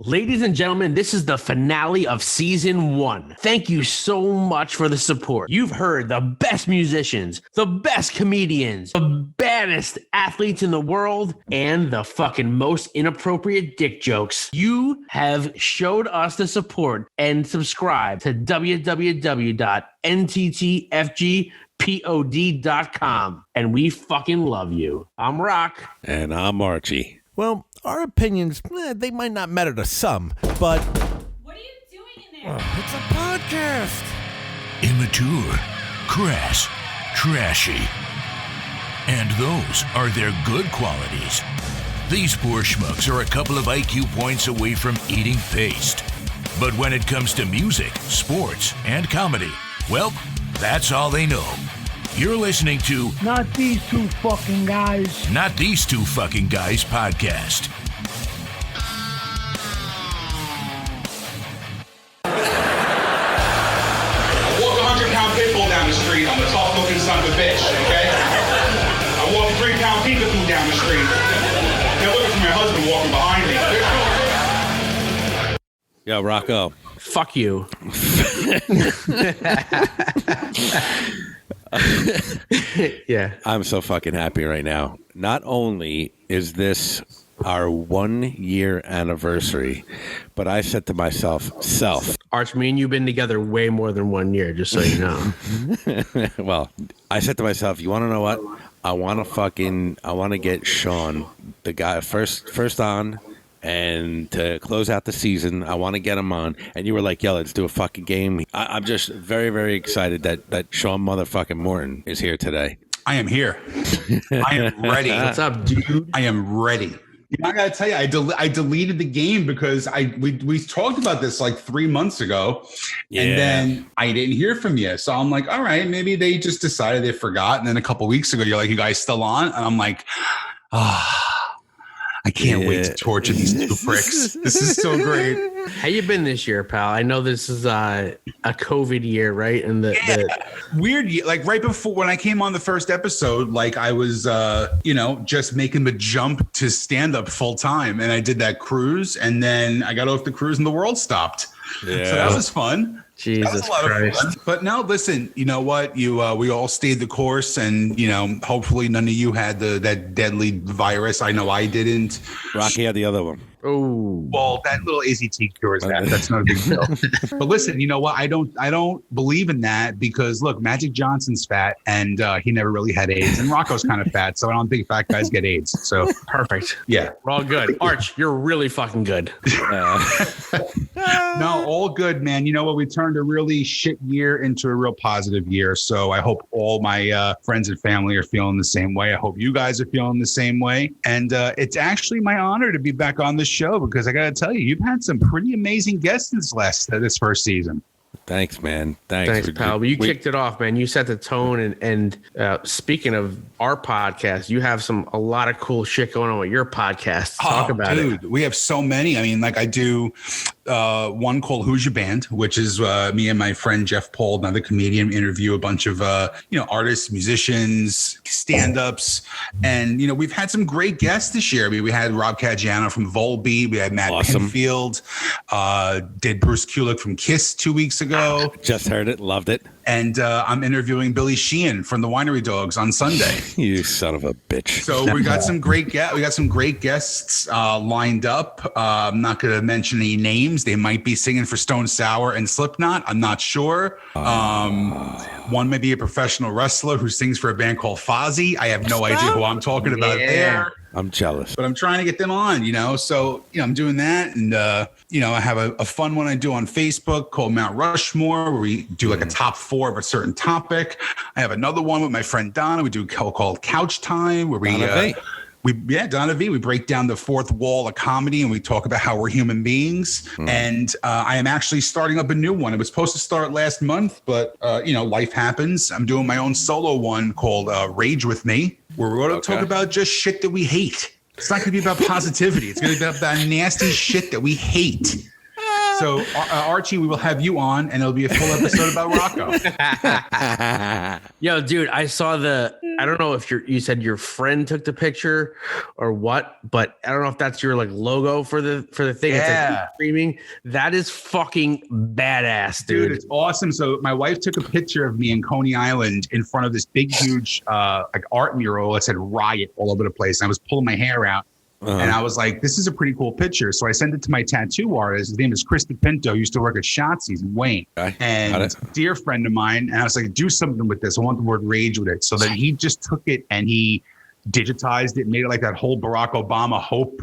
Ladies and gentlemen, this is the finale of season 1. Thank you so much for the support. You've heard the best musicians, the best comedians, the baddest athletes in the world, and the fucking most inappropriate dick jokes. You have showed us the support and subscribe to www.NTTFGpod.com, and we fucking love you. I'm Rock. And I'm Archie. Well, our opinions, they might not matter to some, but... What are you doing in there? It's a podcast. Immature, crass, trashy. And those are their good qualities. These poor schmucks are a couple of IQ points away from eating paste. But when it comes to music, sports, and comedy, well, that's all they know. You're listening to Not These Two Fucking Guys. Not These Two Fucking Guys podcast. I walk a 100-pound pit bull down the street. I'm a tough-looking son of a bitch, okay? I walk a 3-pound peekaboo down the street. They're looking for my husband walking behind me. Yo, Rocco. Fuck you. Yeah. I'm so fucking happy right now. Not only is this our 1-year anniversary, but I said to myself, Arch, me and you've been together way more than 1 year, just so you know. well, I said to myself, you want to know what? I want to get Sean, the guy first on, and to close out the season, I want to get him on. And you were like, yo, let's do a fucking game. I'm just very, very excited that Sean motherfucking Morton is here today. I am here. I am ready. What's up, dude? I am ready. You know, I gotta tell you, I deleted the game because we talked about this like 3 months ago, and then I didn't hear from you. So I'm like, all right, maybe they just decided they forgot. And then a couple weeks ago, you're like, you guys still on? And I'm like, I can't wait to torture these two pricks. This is so great. How you been this year, pal? I know this is a COVID year, right? And the weird, like right before when I came on the first episode, like I was, just making the jump to stand up full time, and I did that cruise, and then I got off the cruise, and the world stopped. Yeah. So that was fun. Jesus that was a lot Christ. of fun. But no, listen, you know what? We all stayed the course, and hopefully none of you had that deadly virus. I know I didn't. Rocky had the other one. Oh, well, that little AZT cures that. That's not a big deal. But listen, you know what? I don't believe in that because look, Magic Johnson's fat, and he never really had AIDS, and Rocco's kind of fat, so I don't think fat guys get AIDS. So perfect. Yeah, we're all good. Arch, you're really fucking good. No, all good, man. You know what? We turned a really shit year into a real positive year. So I hope all my friends and family are feeling the same way. I hope you guys are feeling the same way. And it's actually my honor to be back on the show because I got to tell you, you've had some pretty amazing guests this first season. Thanks, man. Thanks, pal. But you kicked it off, man. You set the tone. And speaking of our podcast, you have a lot of cool shit going on with your podcast. Talk about it. Dude, we have so many. I mean, like I do one called Who's Your Band, which is me and my friend Jeff Paul, another comedian, interview a bunch of artists, musicians, stand-ups, and we've had some great guests this year. I mean, we had Rob Caggiano from Volbeat, we had Matt Pinfield, did Bruce Kulick from Kiss 2 weeks ago. Just heard it, loved it. And I'm interviewing Billy Sheehan from the Winery Dogs on Sunday. You son of a bitch. So we got some great guests lined up. I'm not going to mention any names. They might be singing for Stone Sour and Slipknot. I'm not sure. One may be a professional wrestler who sings for a band called Fozzy. I have no idea who I'm talking about there. I'm jealous. But I'm trying to get them on, So, I'm doing that. And, I have a fun one I do on Facebook called Mount Rushmore, where we do like a top 4 of a certain topic. I have another one with my friend Donna. We do called Couch Time, where Donna V. We break down the fourth wall of comedy and we talk about how we're human beings. And I am actually starting up a new one. It was supposed to start last month, but life happens. I'm doing my own solo one called Rage With Me, where we're going to talk about just shit that we hate. It's not going to be about positivity. It's going to be about that nasty shit that we hate. So Archie, we will have you on, and it'll be a full episode about Rocco. Yo, dude, I saw I don't know if you said your friend took the picture or what, but I don't know if that's your like logo for the thing. Yeah. It's like streaming. That is fucking badass, dude. It's awesome. So my wife took a picture of me in Coney Island in front of this big, huge like art mural that said "Riot" all over the place. And I was pulling my hair out. And I was like, this is a pretty cool picture. So I sent it to my tattoo artist. His name is Chris DePinto. He used to work at Shotzi's in Wayne. Okay. And a dear friend of mine. And I was like, do something with this. I want the word rage with it. So then he just took it and he digitized it, made it like that whole Barack Obama hope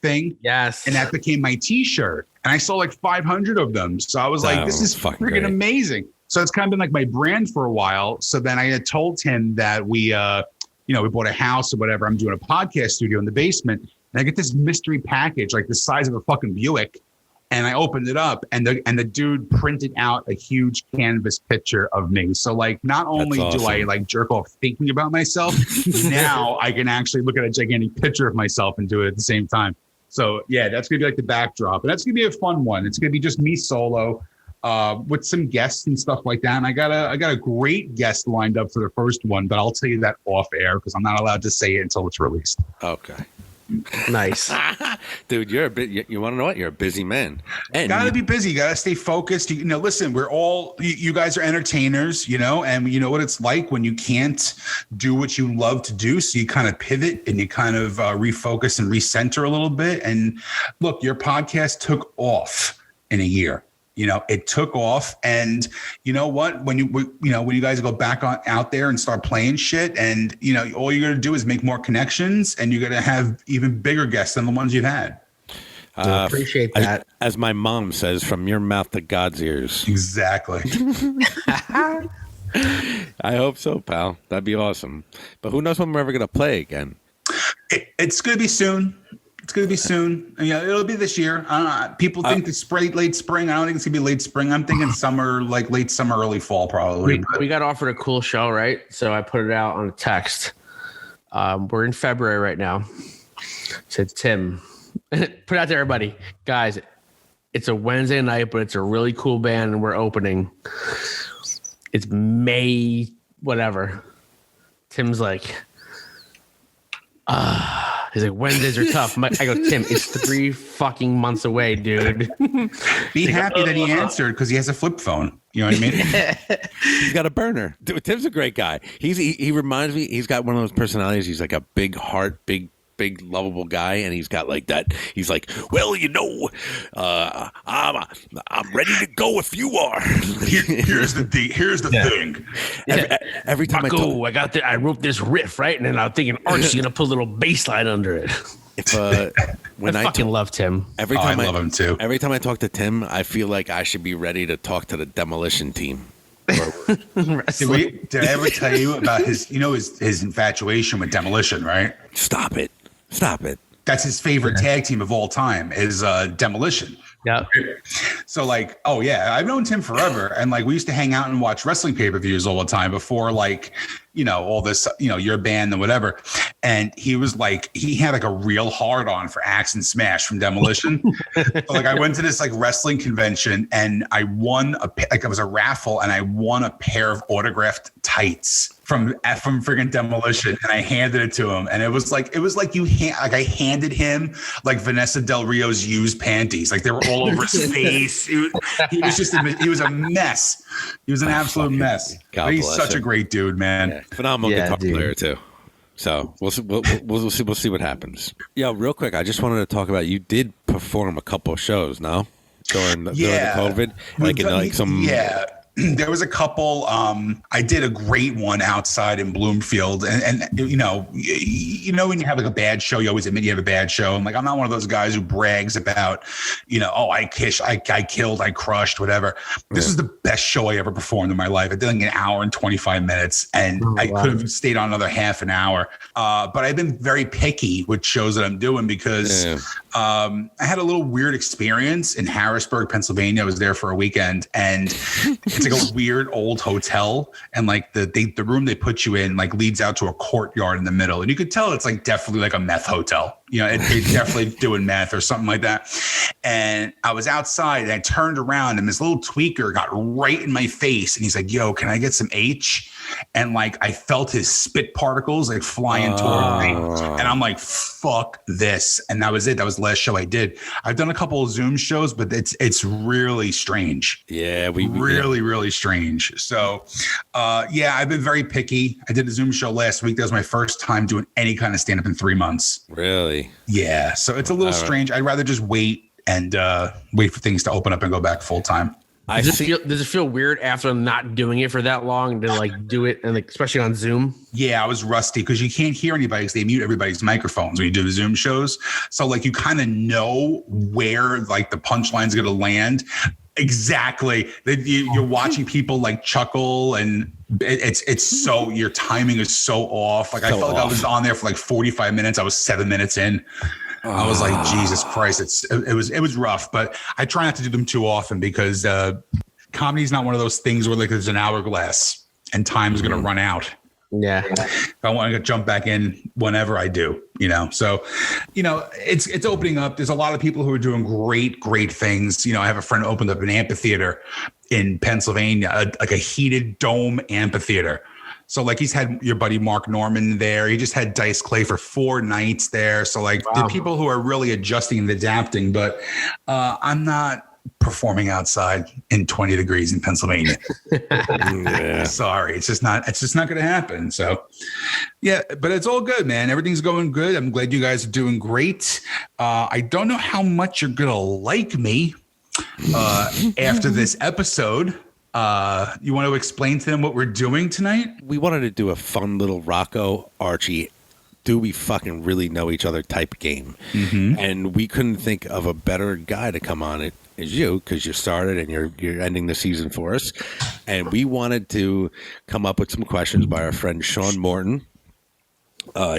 thing. Yes. And that became my T-shirt. And I saw like 500 of them. So I was like, this is freaking amazing. So it's kind of been like my brand for a while. So then I had told him that we bought a house or whatever. I'm doing a podcast studio in the basement. And I get this mystery package, like the size of a fucking Buick. And I opened it up and the dude printed out a huge canvas picture of me. So like, not only do I like jerk off thinking about myself, now I can actually look at a gigantic picture of myself and do it at the same time. So yeah, that's going to be like the backdrop. And that's going to be a fun one. It's going to be just me solo. With some guests and stuff like that. And I got a great guest lined up for the first one, but I'll tell you that off air because I'm not allowed to say it until it's released. Okay. Nice. Dude, you want to know what? You're a busy man. And gotta be busy. You gotta stay focused. Listen, we're all, you guys are entertainers, and you know what it's like when you can't do what you love to do. So you kind of pivot and you kind of refocus and recenter a little bit. And look, your podcast took off in a year. It took off, and you know what? When you guys go back out there and start playing shit, and all you're gonna do is make more connections, and you're gonna have even bigger guests than the ones you've had. Appreciate that. As my mom says, from your mouth to God's ears. Exactly. I hope so, pal. That'd be awesome. But who knows when we're ever gonna play again? It's gonna be soon. It's going to be soon. It'll be this year. People think it's late spring. I don't think it's going to be late spring. I'm thinking summer, like late summer, early fall, probably. We got offered a cool show, right? So I put it out on a text. We're in February right now. Said Tim, put it out to everybody. Guys, it's a Wednesday night, but it's a really cool band, and we're opening. It's May, whatever. Tim's like, he's like, Wednesdays are tough. I go, Tim, it's 3 fucking months away, dude. Be happy that he answered because he has a flip phone. You know what I mean? He's got a burner. Dude, Tim's a great guy. He reminds me, he's got one of those personalities. He's like a big heart, big lovable guy, and he's got like that. He's like, well, I'm ready to go if you are. Here's the thing. Every time Rocco, I wrote this riff, right? And then I'm thinking Archie's gonna put a little bass line under it. When I fucking love Tim. Every time I love him too. Every time I talk to Tim, I feel like I should be ready to talk to the demolition team. Did I ever tell you about his infatuation with Demolition, right? Stop it. That's his favorite tag team of all time is Demolition. Yeah. So like, oh yeah, I've known Tim forever. And like, we used to hang out and watch wrestling pay-per-views all the time before like, all this, your band and whatever. And he was like, he had like a real hard on for Axe and Smash from Demolition. So like I went to this like wrestling convention and I won it was a raffle and I won a pair of autographed tights from friggin' Demolition, and I handed it to him, and it was like I handed him like Vanessa Del Rio's used panties, like they were all over his face. He was a mess. He was an absolute mess. But he's such a great dude, man. Yeah. Phenomenal guitar player too. So we'll see what happens. Yeah, real quick, I just wanted to talk about, you did perform a couple of shows, no? During the COVID, Yeah. There was a couple. I did a great one outside in Bloomfield, and when you have like a bad show, you always admit you have a bad show. I'm like, I'm not one of those guys who brags about, I killed, I crushed, whatever. This is the best show I ever performed in my life. I did like an hour and 25 minutes, and I could have stayed on another half an hour. But I've been very picky with shows that I'm doing because I had a little weird experience in Harrisburg, Pennsylvania. I was there for a weekend, and it's like a weird old hotel, and like the room they put you in like leads out to a courtyard in the middle, and you could tell it's like definitely like a meth hotel. It's definitely doing meth or something like that. And I was outside and I turned around and this little tweaker got right in my face. And he's like, yo, can I get some H? And like, I felt his spit particles like flying toward me. And I'm like, fuck this. And that was it. That was the last show I did. I've done a couple of Zoom shows, but it's really strange. Yeah. Really strange. So, I've been very picky. I did a Zoom show last week. That was my first time doing any kind of stand-up in 3 months. Really? Yeah. So it's a little strange. I'd rather just wait and wait for things to open up and go back full time. Does it feel weird after not doing it for that long to like do it, and like, especially on Zoom? Yeah, I was rusty because you can't hear anybody because they mute everybody's microphones when you do the Zoom shows. So like you kind of know where like the punchline's going to land. Exactly. You're watching people like chuckle, and it's so, your timing is so off. Like I felt like I was on there for like 45 minutes. I was 7 minutes in. I was like, Jesus Christ, it was rough, but I try not to do them too often because comedy is not one of those things where like there's an hourglass and time is going to run out. Yeah. If I want to jump back in whenever I do, so, it's opening up. There's a lot of people who are doing great things. I have a friend who opened up an amphitheater in Pennsylvania, like a heated dome amphitheater. So like he's had your buddy Mark Norman there. He just had Dice Clay for 4 nights there. So like the people who are really adjusting and adapting, but I'm not performing outside in 20 degrees in Pennsylvania. Sorry. It's just not going to happen. So yeah, but it's all good, man. Everything's going good. I'm glad you guys are doing great. I don't know how much you're going to like me after this episode. You want to explain to them what we're doing tonight? We wanted to do a fun little Rocco Archie, do we fucking really know each other type game. Mm-hmm. And we couldn't think of a better guy to come on it as you, because you started and you're ending the season for us. And we wanted to come up with some questions by our friend Sean Morton.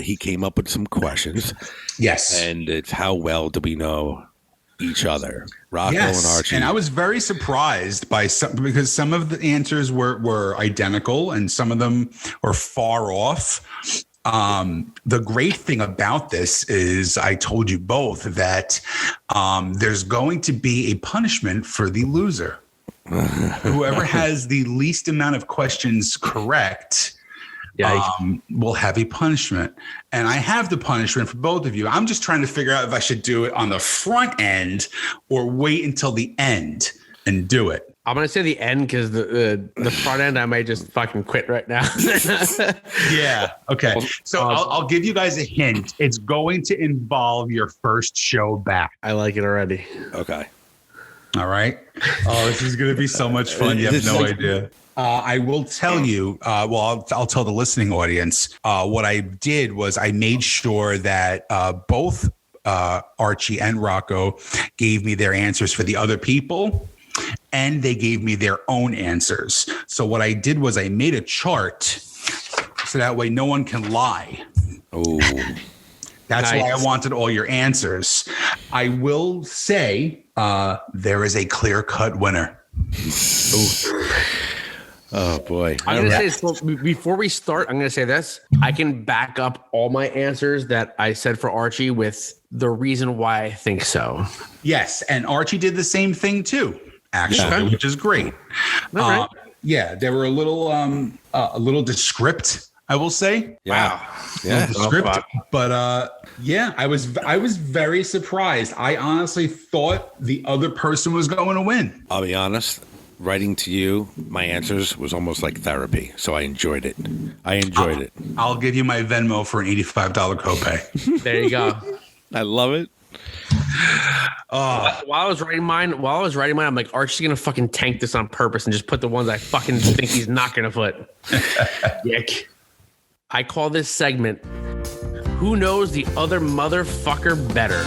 He came up with some questions. Yes. And it's how well do we know each other, Rocco and Archie. And I was very surprised by because some of the answers were identical and some of them were far off. The great thing about this is I told you both that there's going to be a punishment for the loser. Whoever has the least amount of questions correct will have a punishment. And I have the punishment for both of you. I'm just trying to figure out if I should do it on the front end or wait until the end and do it. I'm going to say the end because the front end, I might just fucking quit right now. Yeah. Okay. So I'll give you guys a hint. It's going to involve your first show back. I like it already. Okay. All right. Oh, this is going to be so much fun. You have no idea. I will tell you, I'll tell the listening audience, what I did was I made sure that both Archie and Rocco gave me their answers for the other people, and they gave me their own answers. So what I did was I made a chart so that way no one can lie. Oh, that's why I wanted all your answers. I will say there is a clear-cut winner. Oh, boy. I'm going to say, before we start, I'm going to say this. I can back up all my answers that I said for Archie with the reason why I think so. Yes, and Archie did the same thing too, actually, which is great. Right. Yeah, they were a little descript, I will say. Wow. Yeah. Descript, but I was very surprised. I honestly thought the other person was going to win. I'll be honest. Writing to you, my answers was almost like therapy, so I enjoyed it. I'll give you my Venmo for an $85 copay. There you go. I love it. While I was writing mine, I'm like, Archie's gonna fucking tank this on purpose and just put the ones I fucking think he's not gonna put. Yick. I call this segment, Who Knows the Other Motherfucker Better?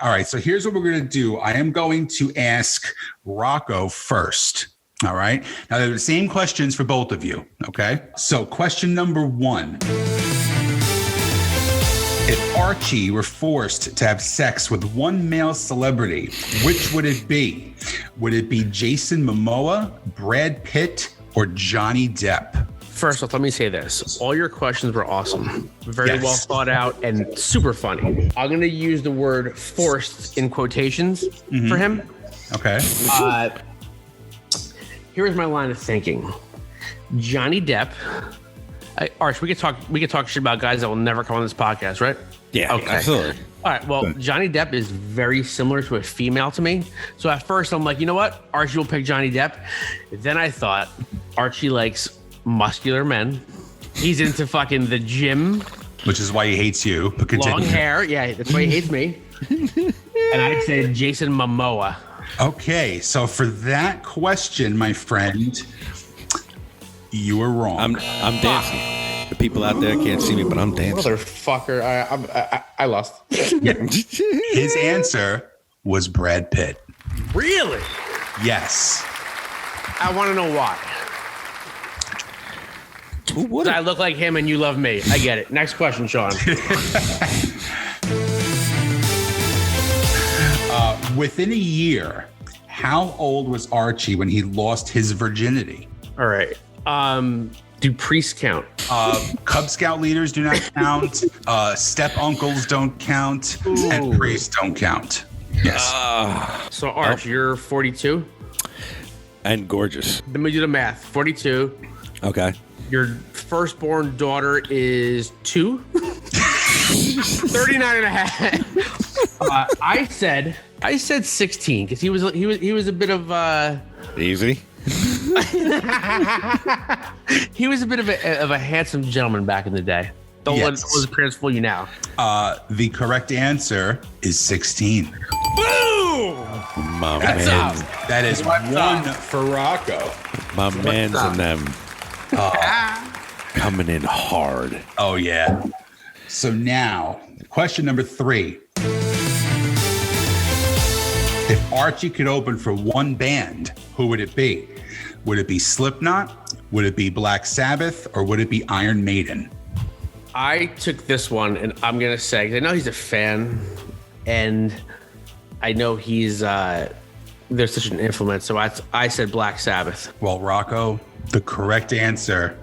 All right, so here's what we're going to do. I am going to ask Rocco first. All right. Now, they're the same questions for both of you. Okay. So question number 1. If Archie were forced to have sex with one male celebrity, which would it be? Would it be Jason Momoa, Brad Pitt, or Johnny Depp? First off, let me say this. All your questions were awesome. Very Yes. well thought out and super funny. I'm going to use the word forced in quotations for him. Okay. Here's my line of thinking. Johnny Depp. Arch, we could talk shit about guys that will never come on this podcast, right? Yeah, Okay. absolutely. All right. Well, Johnny Depp is very similar to a female to me. So at first I'm like, you know what? Archie will pick Johnny Depp. Then I thought Archie likes muscular men. He's into fucking the gym, Which is why he hates you. But continue. long hair. Yeah, that's why he hates me. And I said Jason Momoa. Okay, so for that question, my friend, you were wrong. I'm dancing. The people out there can't see me, but I'm dancing. Motherfucker. I lost. His answer was Brad Pitt. Really? Yes. I want to know why. Who would I look like him and you love me. I get it. Next question, Sean. Within a year, how old was Archie when he lost his virginity? All right. Do priests count? Cub Scout leaders do not count. Step uncles don't count. And priests don't count. Yes. So, Arch, you're 42? And gorgeous. Let me do the math. 42. Okay. Your firstborn daughter is 2? 39 and a half. I said 16 because he was a bit of Easy. he was a bit of a handsome gentleman back in the day. Don't let those parents fool you now. The correct answer is 16. Boom! My man. That is one for Rocco. My man's in them. Coming in hard. Oh, yeah. So now, question number 3. If Archie could open for one band, who would it be? Would it be Slipknot? Would it be Black Sabbath? Or would it be Iron Maiden? I took this one, and I'm gonna say, 'cause I know he's a fan, and I know he's there's such an influence. So I said Black Sabbath. Well, Rocco, the correct answer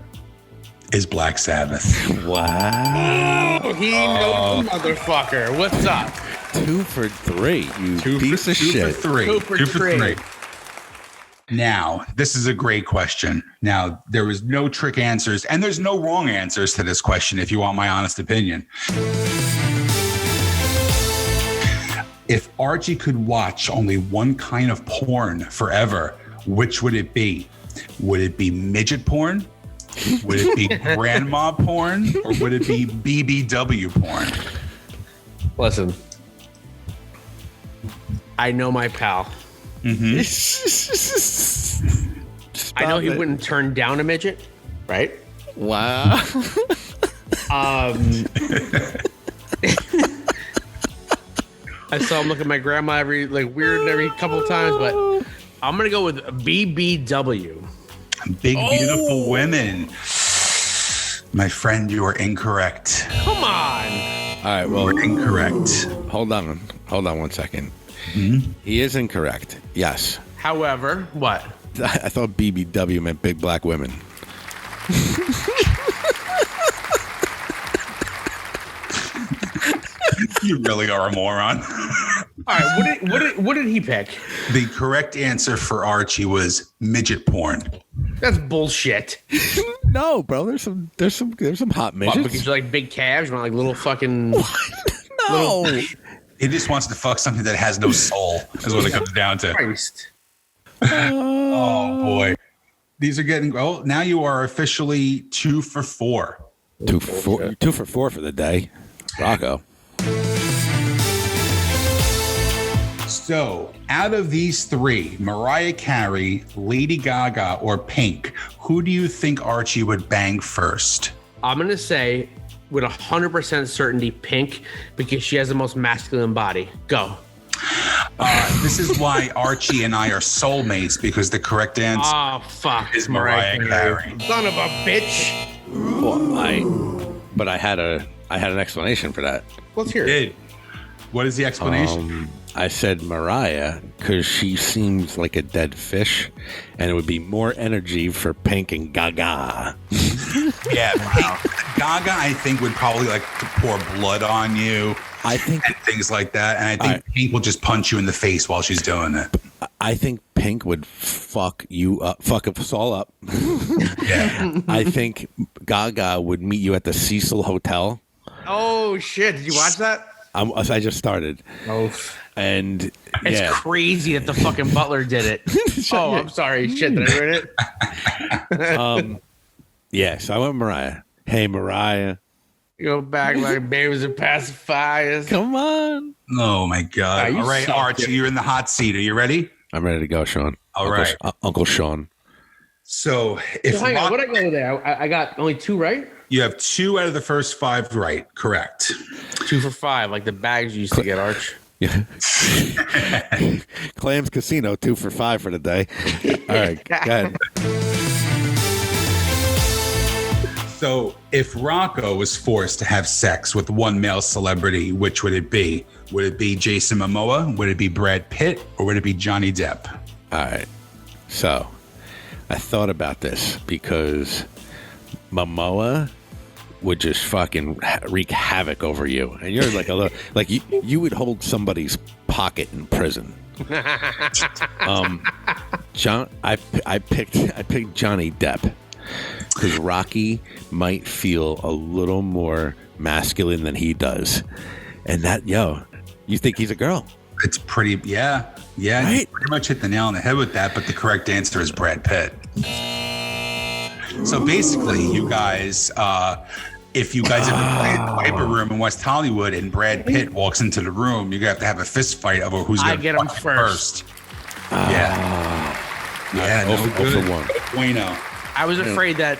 is Black Sabbath. Wow. Oh, he knows the motherfucker. What's up? 2 for 3. You piece of shit. Two for three. Now, this is a great question. Now, there was no trick answers, and there's no wrong answers to this question, if you want my honest opinion. If Archie could watch only one kind of porn forever, which would it be? Would it be midget porn? Would it be grandma porn? Or would it be BBW porn? Listen, I know my pal. Mm-hmm. I know he wouldn't turn down a midget, right? Wow. I saw him look at my grandma every couple times, but I'm gonna go with BBW. Big, beautiful women. My friend, you are incorrect. Come on. All right, well, Incorrect. hold on 1 second. Mm-hmm. He is incorrect. Yes. However, what? I thought BBW meant big black women. You really are a moron. All right, what did he pick? The correct answer for Archie was midget porn. That's bullshit. No, bro. There's some hot What, midgets. because you like big calves, you want like little fucking. No. He just wants to fuck something that has no soul, is what it comes down to. Christ. Oh, boy. These are getting, oh, now you are officially 2 for 4. 2 for 4 for the day. Rocco. So, out of these 3, Mariah Carey, Lady Gaga, or Pink, who do you think Archie would bang first? I'm going to say with 100% certainty Pink because she has the most masculine body. Go. This is why Archie and I are soulmates, because the correct answer Oh, fuck. is Mariah Carey. Son of a bitch. Well, but I had an explanation for that. Let's hear it. What is the explanation? I said Mariah because she seems like a dead fish, and it would be more energy for Pink and Gaga. Yeah, Gaga, I think, would probably like to pour blood on you. I think and things like that, and I think Pink will just punch you in the face while she's doing it. I think Pink would fuck us all up. Yeah, I think Gaga would meet you at the Cecil Hotel. Oh shit! Did you watch that? I just started. Oh, and it's crazy that the fucking butler did it. Oh, I'm sorry. Shit, did I ruin it? Yeah, so I went with Mariah. Hey, Mariah. Go back like babies and pacifiers. Come on. Oh my God! Yeah, all right, Archie, you're in the hot seat. Are you ready? I'm ready to go, Sean. All right, Uncle Sean. So if hang on, what I go there? I got only 2 right. You have 2 out of the first 5 right. Correct. 2 for 5, like the bags you used to get, Arch. Yeah. Clams Casino, 2 for 5 for the day. All right, go ahead. So if Rocco was forced to have sex with one male celebrity, which would it be? Would it be Jason Momoa? Would it be Brad Pitt? Or would it be Johnny Depp? All right. So I thought about this because Momoa would just fucking wreak havoc over you, and you're like you would hold somebody's pocket in prison. I picked Johnny Depp because Rocky might feel a little more masculine than he does, and that you think he's a girl? It's pretty, yeah, right? You pretty much hit the nail on the head with that. But the correct answer is Brad Pitt. So basically, you guys, if you guys ever play the Viper Room in West Hollywood and Brad Pitt walks into the room, you're gonna have to have a fist fight over who's gonna get him fuck first. Yeah, no good. For one. Bueno. I was afraid that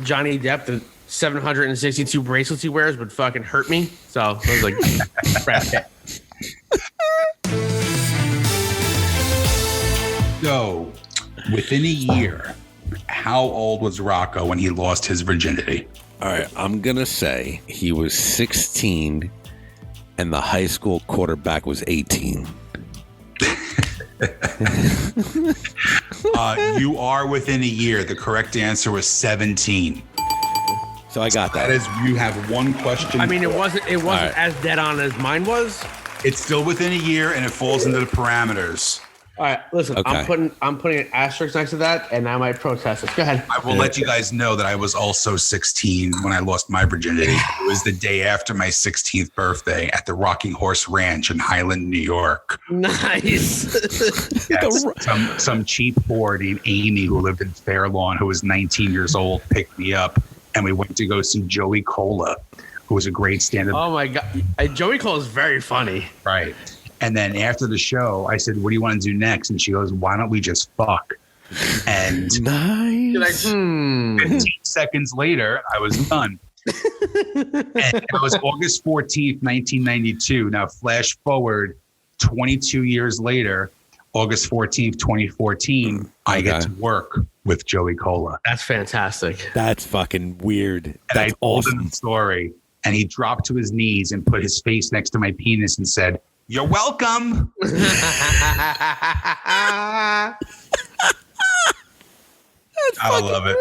Johnny Depp, the 762 bracelets he wears, would fucking hurt me. So I was like, Brad Pitt. So, within a year, how old was Rocco when he lost his virginity? All right, I'm going to say he was 16 and the high school quarterback was 18. You are within a year. The correct answer was 17. So I got that. That is, you have one question. I mean, it wasn't right. as dead on as mine was. It's still within a year and it falls into the parameters. All right, listen, Okay. I'm putting an asterisk next to that, and I might protest it. Go ahead. I will let you guys know that I was also 16 when I lost my virginity. It was the day after my 16th birthday at the Rocking Horse Ranch in Highland, New York. Nice. Yes, some cheap whore named Amy who lived in Fairlawn, who was 19 years old, picked me up, and we went to go see Joey Cola, who was a great stand-up. Oh my God, Joey Cole is very funny. Right. And then after the show, I said, "What do you want to do next?" And she goes, "Why don't we just fuck?" And Nice. You're like, 15 seconds later, I was done. And it was August 14th, 1992. Now, flash forward 22 years later, August 14th, 2014, I get to work with Joey Cola. That's fantastic. That's fucking weird. And That's I told him awesome. the story, and he dropped to his knees and put his face next to my penis and said, "You're welcome." I love it.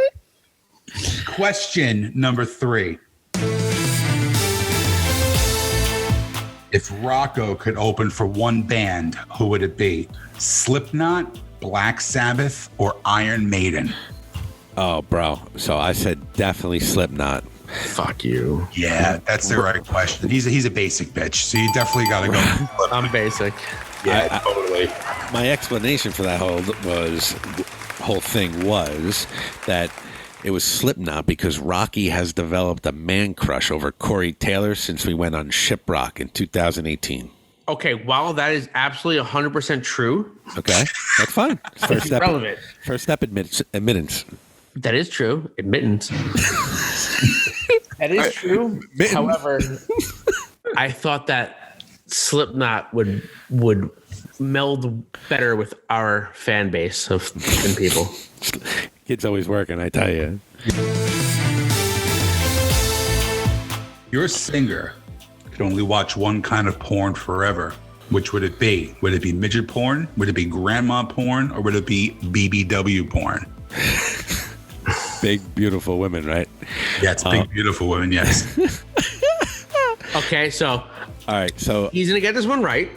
Question number 3. If Rocco could open for one band, who would it be? Slipknot, Black Sabbath, or Iron Maiden? Oh, bro. So I said definitely Slipknot. Fuck you. Yeah, that's the right question. He's a basic bitch, so you definitely got to go. I'm basic. Yeah, totally. My explanation for that whole thing was that it was Slipknot because Rocky has developed a man crush over Corey Taylor since we went on Shiprock in 2018. Okay, while that is absolutely 100% true, Okay, that's fine. First step, irrelevant. admittance. That is true. Admittance. That is true. Mittens. However, I thought that Slipknot would meld better with our fan base of and people. Kid's always working, I tell you. You're a singer. You can only watch one kind of porn forever. Which would it be? Would it be midget porn? Would it be grandma porn? Or would it be BBW porn? Big, beautiful women, right? Yeah, it's big, beautiful women, yes. Okay, so All right, so he's gonna get this one right,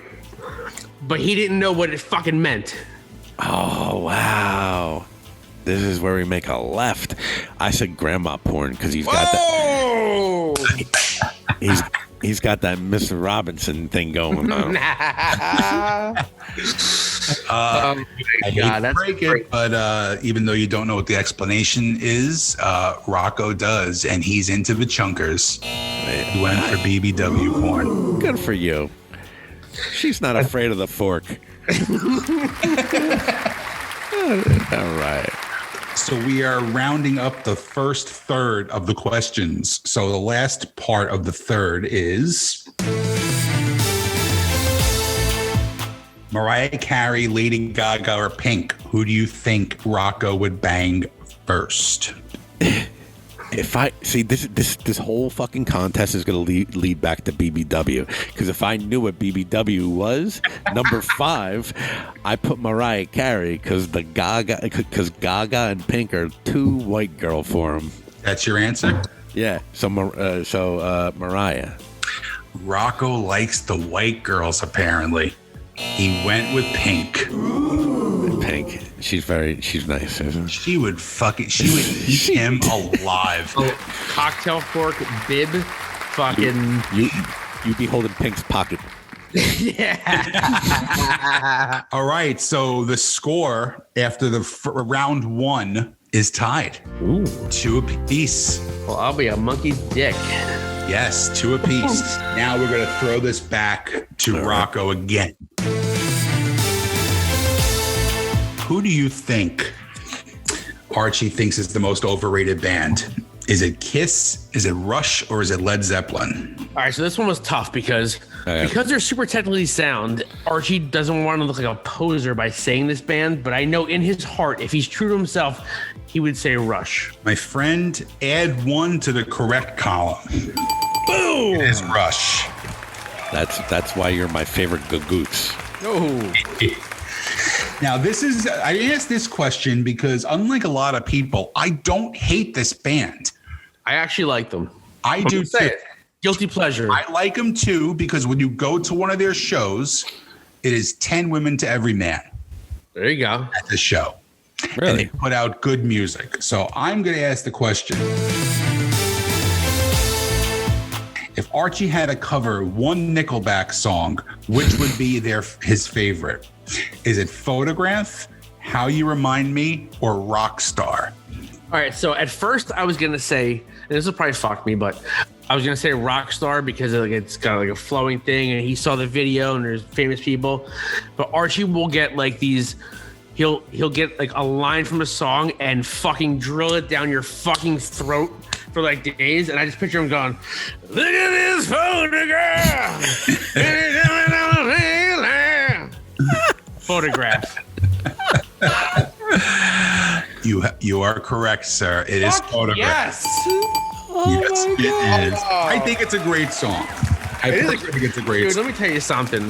but he didn't know what it fucking meant. oh wow, this is where we make a left. I said grandma porn because he's got that. He's got that Mr. Robinson thing going on. Oh my God, that's Break great. it, but even though you don't know what the explanation is, Rocco does, and he's into the chunkers. He went for BBW porn. Good for you. She's not afraid of the fork. All right. So we are rounding up the first third of the questions. So the last part of the third is Mariah Carey, Lady Gaga, or Pink. Who do you think Rocco would bang first? If I see this whole fucking contest is going to lead back to BBW, because if I knew what BBW was, number 5, I put Mariah Carey because Gaga and Pink are too white girl for him. That's your answer? Yeah. So Mariah. Rocco likes the white girls, apparently. He went with Pink. Pink. She's nice, isn't she? She would eat him alive. Oh, cocktail fork, bib, fucking. You'd be holding Pink's pocket. Yeah. All right, so the score after the round 1 is tied. Ooh. 2 apiece. Well, I'll be a monkey's dick. Yes, 2 apiece. Now we're going to throw this back to Rocco again. Who do you think Archie thinks is the most overrated band? Is it Kiss? Is it Rush? Or is it Led Zeppelin? All right, so this one was tough because they're super technically sound. Archie doesn't want to look like a poser by saying this band, but I know in his heart, if he's true to himself, he would say Rush. My friend, add 1 to the correct column. Boom! It is Rush. That's why you're my favorite Gagoots. Oh. Now, I asked this question because unlike a lot of people, I don't hate this band. I actually like them. I do Say too. it. Guilty pleasure. I like them too because when you go to one of their shows, it is 10 women to every man There you go. at the show. Really? And they put out good music. So I'm going to ask the question. If Archie had to cover one Nickelback song, which would be his favorite? Is it Photograph, How You Remind Me, or Rockstar? All right, so at first I was gonna say, and this will probably fuck me, but I was gonna say Rockstar because it's got like a flowing thing, and he saw the video and there's famous people. But Archie will get like these. He'll get like a line from a song and fucking drill it down your fucking throat for like days, and I just picture him going, "Look at this photograph." Photograph. You are correct, sir. It is Photograph. Yes. Yes, it is. I think it's a great song. I think it's a great Dude, song. let me tell you something.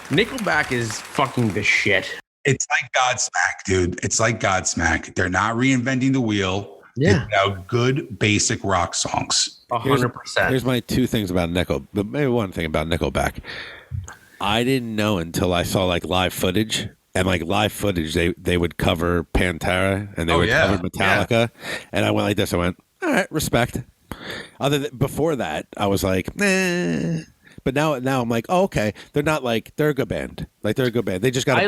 Nickelback is fucking the shit. It's like Godsmack, dude. It's like Godsmack. They're not reinventing the wheel. Yeah. It's about good basic rock songs. 100%. Here's my 2 things about but maybe one thing about Nickelback. I didn't know until I saw like live footage, and like live footage, they would cover Pantera and they would cover Metallica, and I went like this. I went, all right, respect. Before that, I was like, nah. But now I'm like, oh, okay. They're not like they're a good band. Like they're a good band. They just got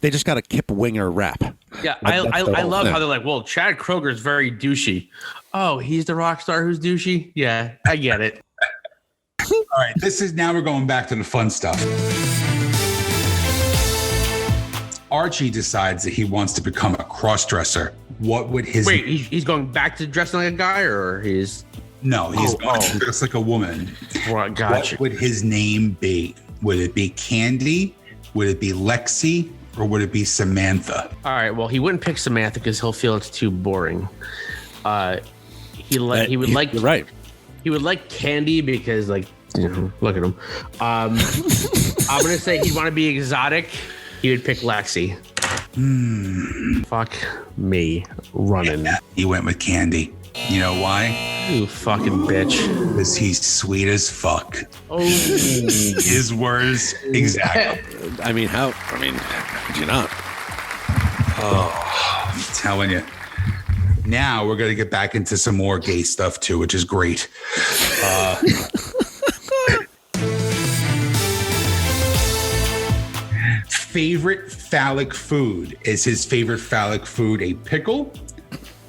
They just got a Kip Winger rap. Yeah, Like, I love how they're like, well, Chad Kroger's very douchey. Oh, he's the rock star who's douchey? Yeah, I get it. All right, now we're going back to the fun stuff. Archie decides that he wants to become a cross-dresser. What would his Wait, he's going back to dressing like a guy, or he's No, he's going to dress like a woman. Well, gotcha. What would his name be? Would it be Candy? Would it be Lexi? Or would it be Samantha? All right, well, he wouldn't pick Samantha because he'll feel it's too boring. He would like You're right. He would like candy because, like, look at him. I'm gonna say he'd want to be exotic. He would pick Lexi. Fuck me running. Yeah, he went with candy. You know why? You fucking bitch. Because he's sweet as fuck. Oh, His words exactly. I mean, how could you not? Oh, I'm telling you. Now we're gonna get back into some more gay stuff too, which is great. Favorite phallic food. Is his favorite phallic food a pickle,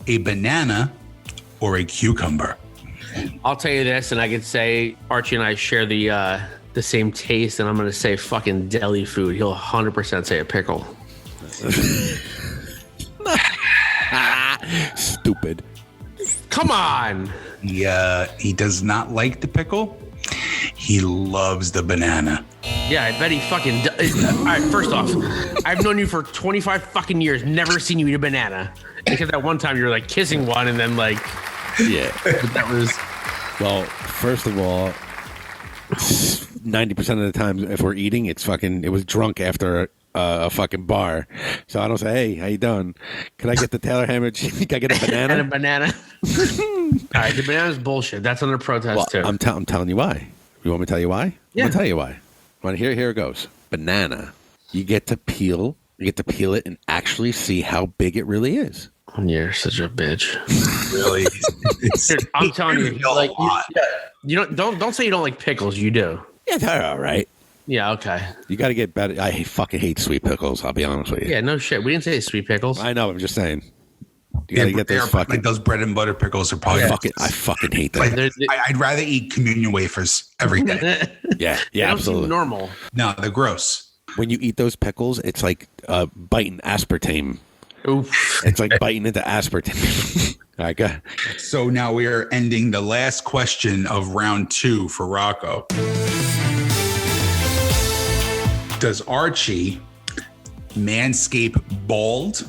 a banana, or a cucumber? I'll tell you this, and I could say Archie and I share the same taste, and I'm gonna say fucking deli food. He'll 100% say a pickle. Stupid. Come on. He does not like the pickle. He loves the banana. Yeah, I bet he fucking. All right, first off, I've known you for 25 fucking years, never seen you eat a banana. Except that one time you were like kissing one, and then like, Yeah. that was. Well, first of all, 90% of the time, if we're eating, it was drunk after a fucking bar. So I don't say, hey, how you doing? Can I get the Taylor Hammer? Can I get a banana? And a banana. All right, the banana's bullshit. That's under protest too. I'm telling you why. You want me to tell you why? Yeah. I'm gonna tell you why. Here it goes. Banana. You get to peel it and actually see how big it really is. You're such a bitch. Really? Dude, I'm telling you, like, you don't say you don't like pickles. You do. Yeah, they're all right. Yeah. Okay. You got to get better. I fucking hate sweet pickles. I'll be honest with you. Yeah. No shit. We didn't say sweet pickles. I know. I'm just saying. You got to get those like those bread and butter pickles are probably. I fucking hate them. Like, I'd rather eat communion wafers every day. Yeah, They don't absolutely. seem normal. No, they're gross. When you eat those pickles, it's like biting aspartame. Oof. It's like biting into aspartame. All right, go. So now we are ending the last question of round 2 for Rocco. Does Archie manscape bald?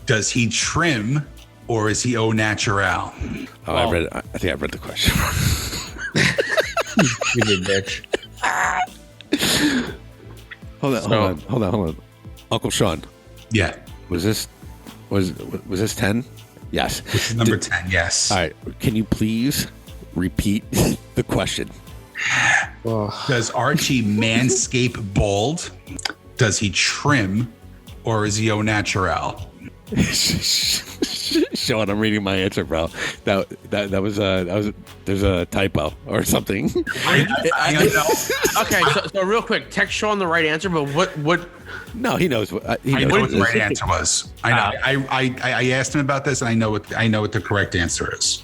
Does he trim, or is he au naturel? Oh, I think I read the question. You did, bitch. Hold on. Uncle Sean, Yeah, was this 10? Yes. this is number 10. Yes. All right. Can you please repeat the question? Does Archie manscape bald? Does he trim, or is he au naturel? Sean, I'm reading my answer, bro. That was there's a typo or something. I know. Okay, so real quick, text Sean the right answer, but what? No, he knows what he I knows know what the this. right answer was. I know. I asked him about this, and I know what the correct answer is.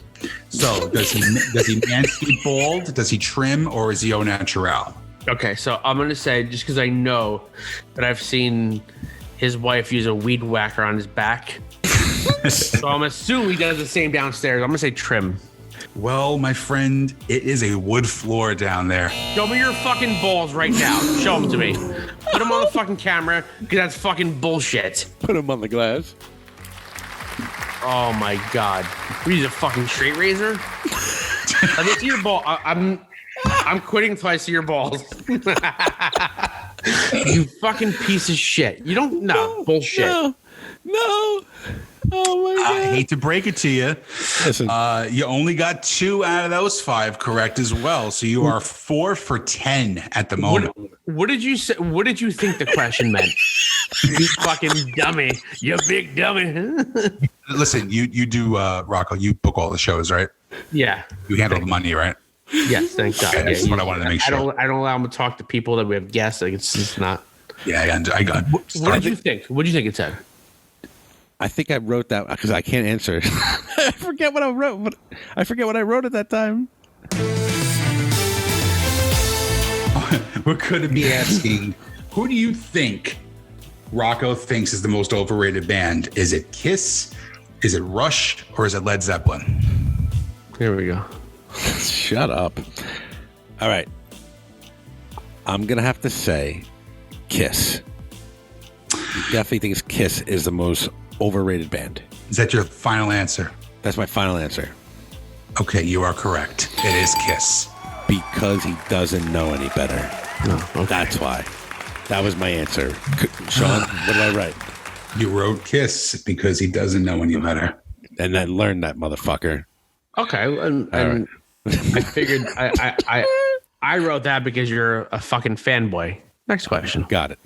So does he manscape bald? Does he trim, or is he au naturel? Okay, so I'm gonna say, just because I know that I've seen his wife use a weed whacker on his back, so I'm assuming he does the same downstairs. I'm gonna say trim. Well, my friend, it is a wood floor down there. Show me your fucking balls right now. Show them to me. Put them on the fucking camera, because that's fucking bullshit. Put him on the glass. Oh my god. We use a fucking straight razor? Let me see your ball. I'm quitting until I see your balls. You fucking piece of shit. You don't know. Bullshit. No. Oh my god. I hate to break it to you. Listen. You only got 2 out of those 5 correct as well. So you are 4 for 10 at the moment. What did you say? What did you think the question meant? You fucking dummy. You big dummy. Listen, you do, Rocco, you book all the shows, right? Yeah. You handle the money, right? Yes, thank God. Okay, that's Yeah, what I wanted to make sure. I don't allow him to talk to people that we have guests. Like it's just not. Yeah, I got What did you think? What did you think it said? I think I wrote that because I can't answer. I forget what I wrote. But I forget what I wrote at that time. We're going to be asking, who do you think Rocco thinks is the most overrated band? Is it Kiss? Is it Rush? Or is it Led Zeppelin? Here we go. Shut up. All right. I'm going to have to say Kiss. Definitely thinks Kiss is the most overrated band. Is that your final answer? That's my final answer. Okay, you are correct. It is Kiss. Because he doesn't know any better. That's why. That was my answer. Sean, what did I write? You wrote Kiss because he doesn't know any better. And then learn that motherfucker. Okay, and right. I figured I wrote that because you're a fucking fanboy. Next question. Got it.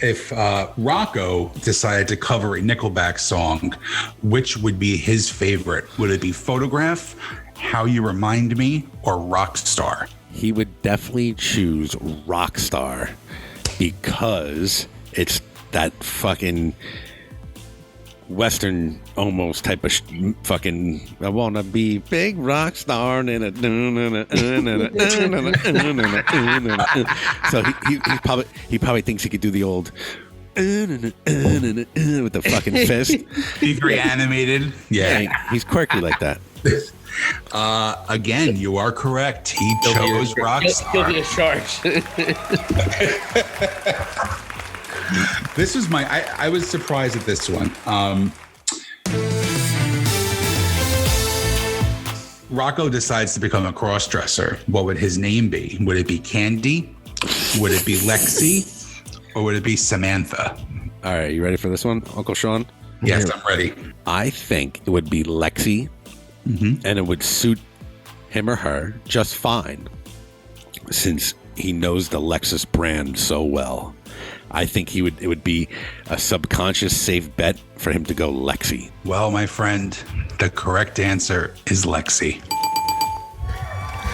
If Rocco decided to cover a Nickelback song, which would be his favorite? Would it be Photograph, How You Remind Me, or Rockstar? He would definitely choose Rockstar because it's that fucking Western almost type of fucking I want to be big rock star. So he probably thinks he could do the old with the fucking fist. Be very animated. Yeah. He's quirky like that. Again, you are correct. He chose Rockstar. He'll be a shark. This was I was surprised at this one. Rocco decides to become a cross-dresser. What would his name be? Would it be Candy? Would it be Lexi? Or would it be Samantha? All right, you ready for this one, Uncle Sean? Yes, I'm ready. I think it would be Lexi, and it would suit him or her just fine since he knows the Lexus brand so well. I think it would be a subconscious safe bet for him to go Lexi. Well, my friend, the correct answer is Lexi.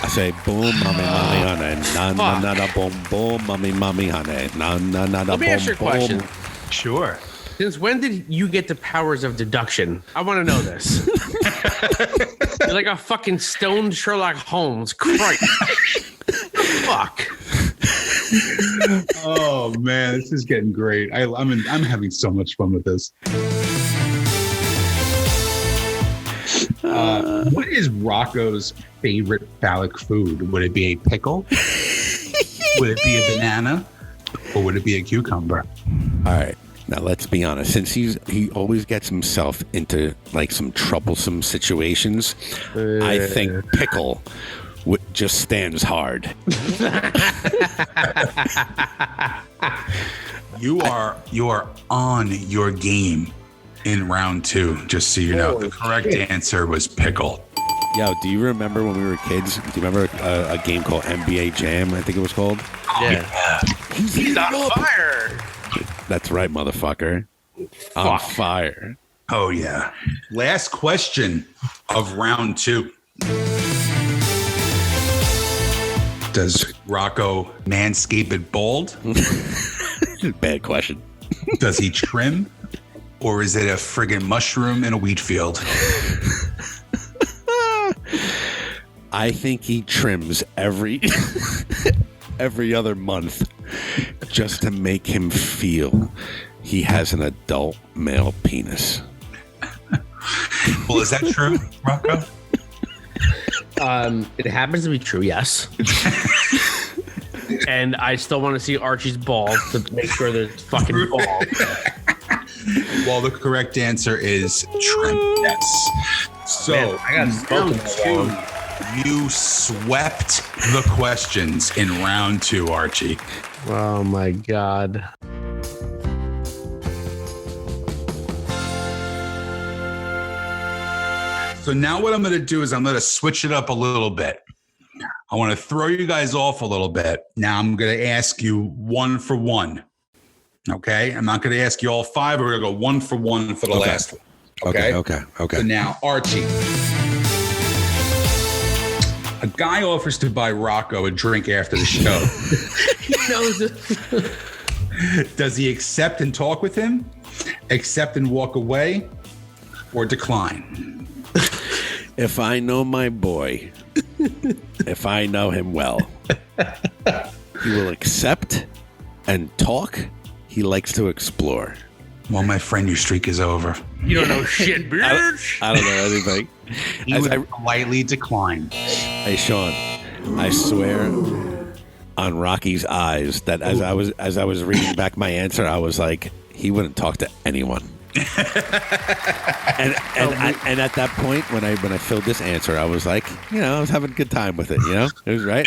I say boom, mommy, honey, na na na na, boom, boom, mommy, honey, na na na na. Let me ask you a question. Sure. Since when did you get the powers of deduction? I want to know this. You're like a fucking stoned Sherlock Holmes. Christ. Fuck. Oh man, this is getting great. I'm having so much fun with this. What is Rocco's favorite phallic food? Would it be a pickle? Would it be a banana? Or would it be a cucumber? All right. Now let's be honest. Since he always gets himself into like some troublesome situations, I think pickle just stands hard. You are on your game in round 2. Just so you know, the correct answer was pickle. Yo, do you remember when we were kids? Do you remember a game called NBA Jam? I think it was called. Yeah. He's on fire. That's right, motherfucker. Fuck. On fire. Oh yeah. Last question of round 2. Does Rocco manscape it bald? Bad question. Does he trim? Or is it a friggin' mushroom in a wheat field? I think he trims every other month just to make him feel he has an adult male penis. Well, is that true, Rocco? It happens to be true, yes. And I still want to see Archie's balls to make sure that it's fucking bald. Well, the correct answer is trim. Yes. So, Man, I got round 2, you swept the questions in round 2, Archie. Oh my God. So now what I'm going to do is I'm going to switch it up a little bit. I want to throw you guys off a little bit. Now I'm going to ask you 1 for 1. Okay? I'm not going to ask you all 5. We're going to go 1 for 1 for the last one. Okay. So now, Archie. A guy offers to buy Rocco a drink after the show. He knows it. Does he accept and talk with him? Accept and walk away? Or decline? If I know my boy, if I know him well, he will accept and talk. He likes to explore. Well, my friend, your streak is over. You don't know shit, bitch. I don't know anything. He would politely decline. Hey, Sean, I swear on Rocky's eyes that as I was reading back my answer, I was like, he wouldn't talk to anyone. And at that point, when I filled this answer, I was like, I was having a good time with it. It was right.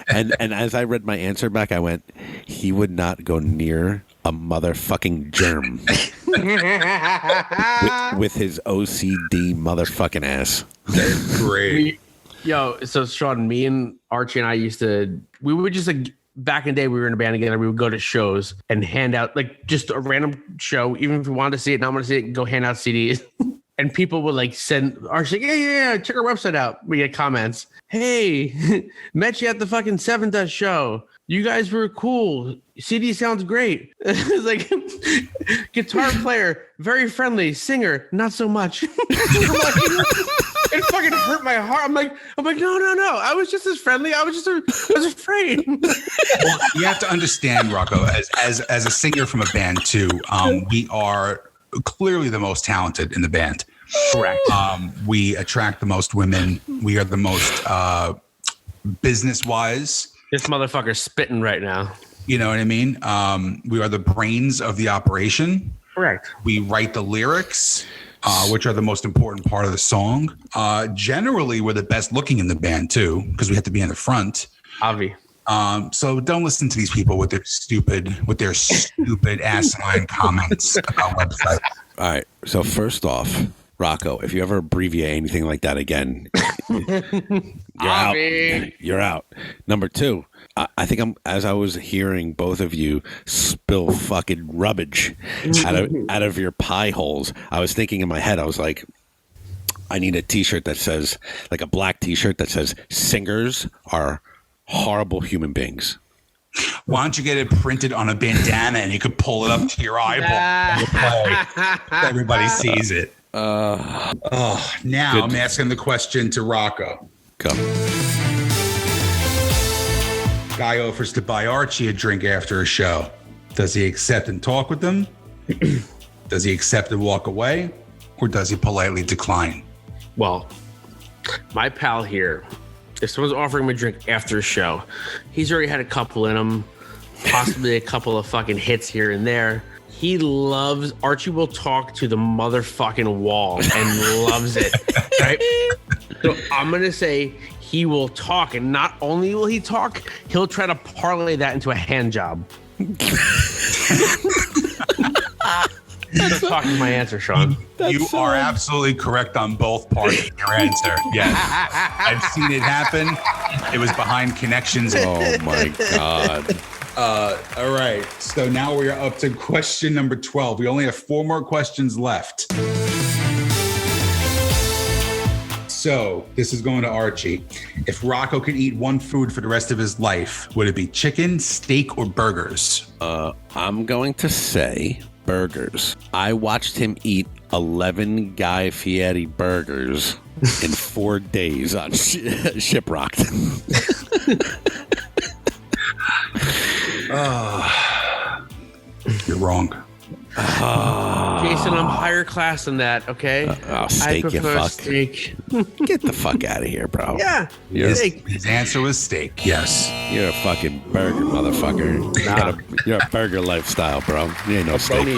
And as I read my answer back, I went, he would not go near a motherfucking germ with his OCD motherfucking ass. That's great. So Sean, me and Archie and I we would just back in the day, we were in a band together. We would go to shows and hand out just a random show, even if we wanted to see it, not want to see it, go hand out CDs. And people would send Archie, yeah, check our website out. We get comments. Hey, met you at the fucking Seven Dust show. You guys were cool. CD sounds great. It's guitar player, very friendly. Singer, not so much. It fucking hurt my heart. I'm like, no. I was just as friendly. I was afraid. Well, you have to understand, Rocco, as a singer from a band too, we are clearly the most talented in the band. Correct. We attract the most women. We are the most business-wise. This motherfucker's spitting right now. You know what I mean? We are the brains of the operation. Correct. We write the lyrics, which are the most important part of the song. Generally, we're the best looking in the band too, because we have to be in the front. Avi. So don't listen to these people with their stupid asinine comments about websites. All right. So first off, Rocco, if you ever abbreviate anything like that again, you're out. You're out. Number two, I think as I was hearing both of you spill fucking rubbish out of your pie holes, I was thinking in my head, I was like, I need a T-shirt that says, a black T-shirt that says, singers are horrible human beings. Why don't you get it printed on a bandana and you could pull it up to your eyeball? Everybody sees it. Now good. I'm asking the question to Rocco. Go. Guy offers to buy Archie a drink after a show. Does he accept and talk with them? Does he accept and walk away? Or does he politely decline? Well, my pal here, if someone's offering him a drink after a show, he's already had a couple in him, possibly a couple of fucking hits here and there. Archie will talk to the motherfucking wall and loves it, right? So I'm going to say he will talk, and not only will he talk, he'll try to parlay that into a hand job. That's talking my answer, Sean. You are absolutely correct on both parts of your answer. Yes. I've seen it happen. It was behind connections. Oh, my God. All right. So now we are up to question number 12. We only have 4 more questions left. So this is going to Archie. If Rocco could eat one food for the rest of his life, would it be chicken, steak, or burgers? I'm going to say burgers. I watched him eat 11 Guy Fieri burgers in 4 days on Shiprocked. You're wrong. Jason, I'm higher class than that, okay? Steak, I prefer you fuck. steak. Get the fuck out of here, bro. Yeah, steak. His answer was steak. Yes. You're a fucking burger, motherfucker. You're a burger lifestyle, bro. You ain't no steak.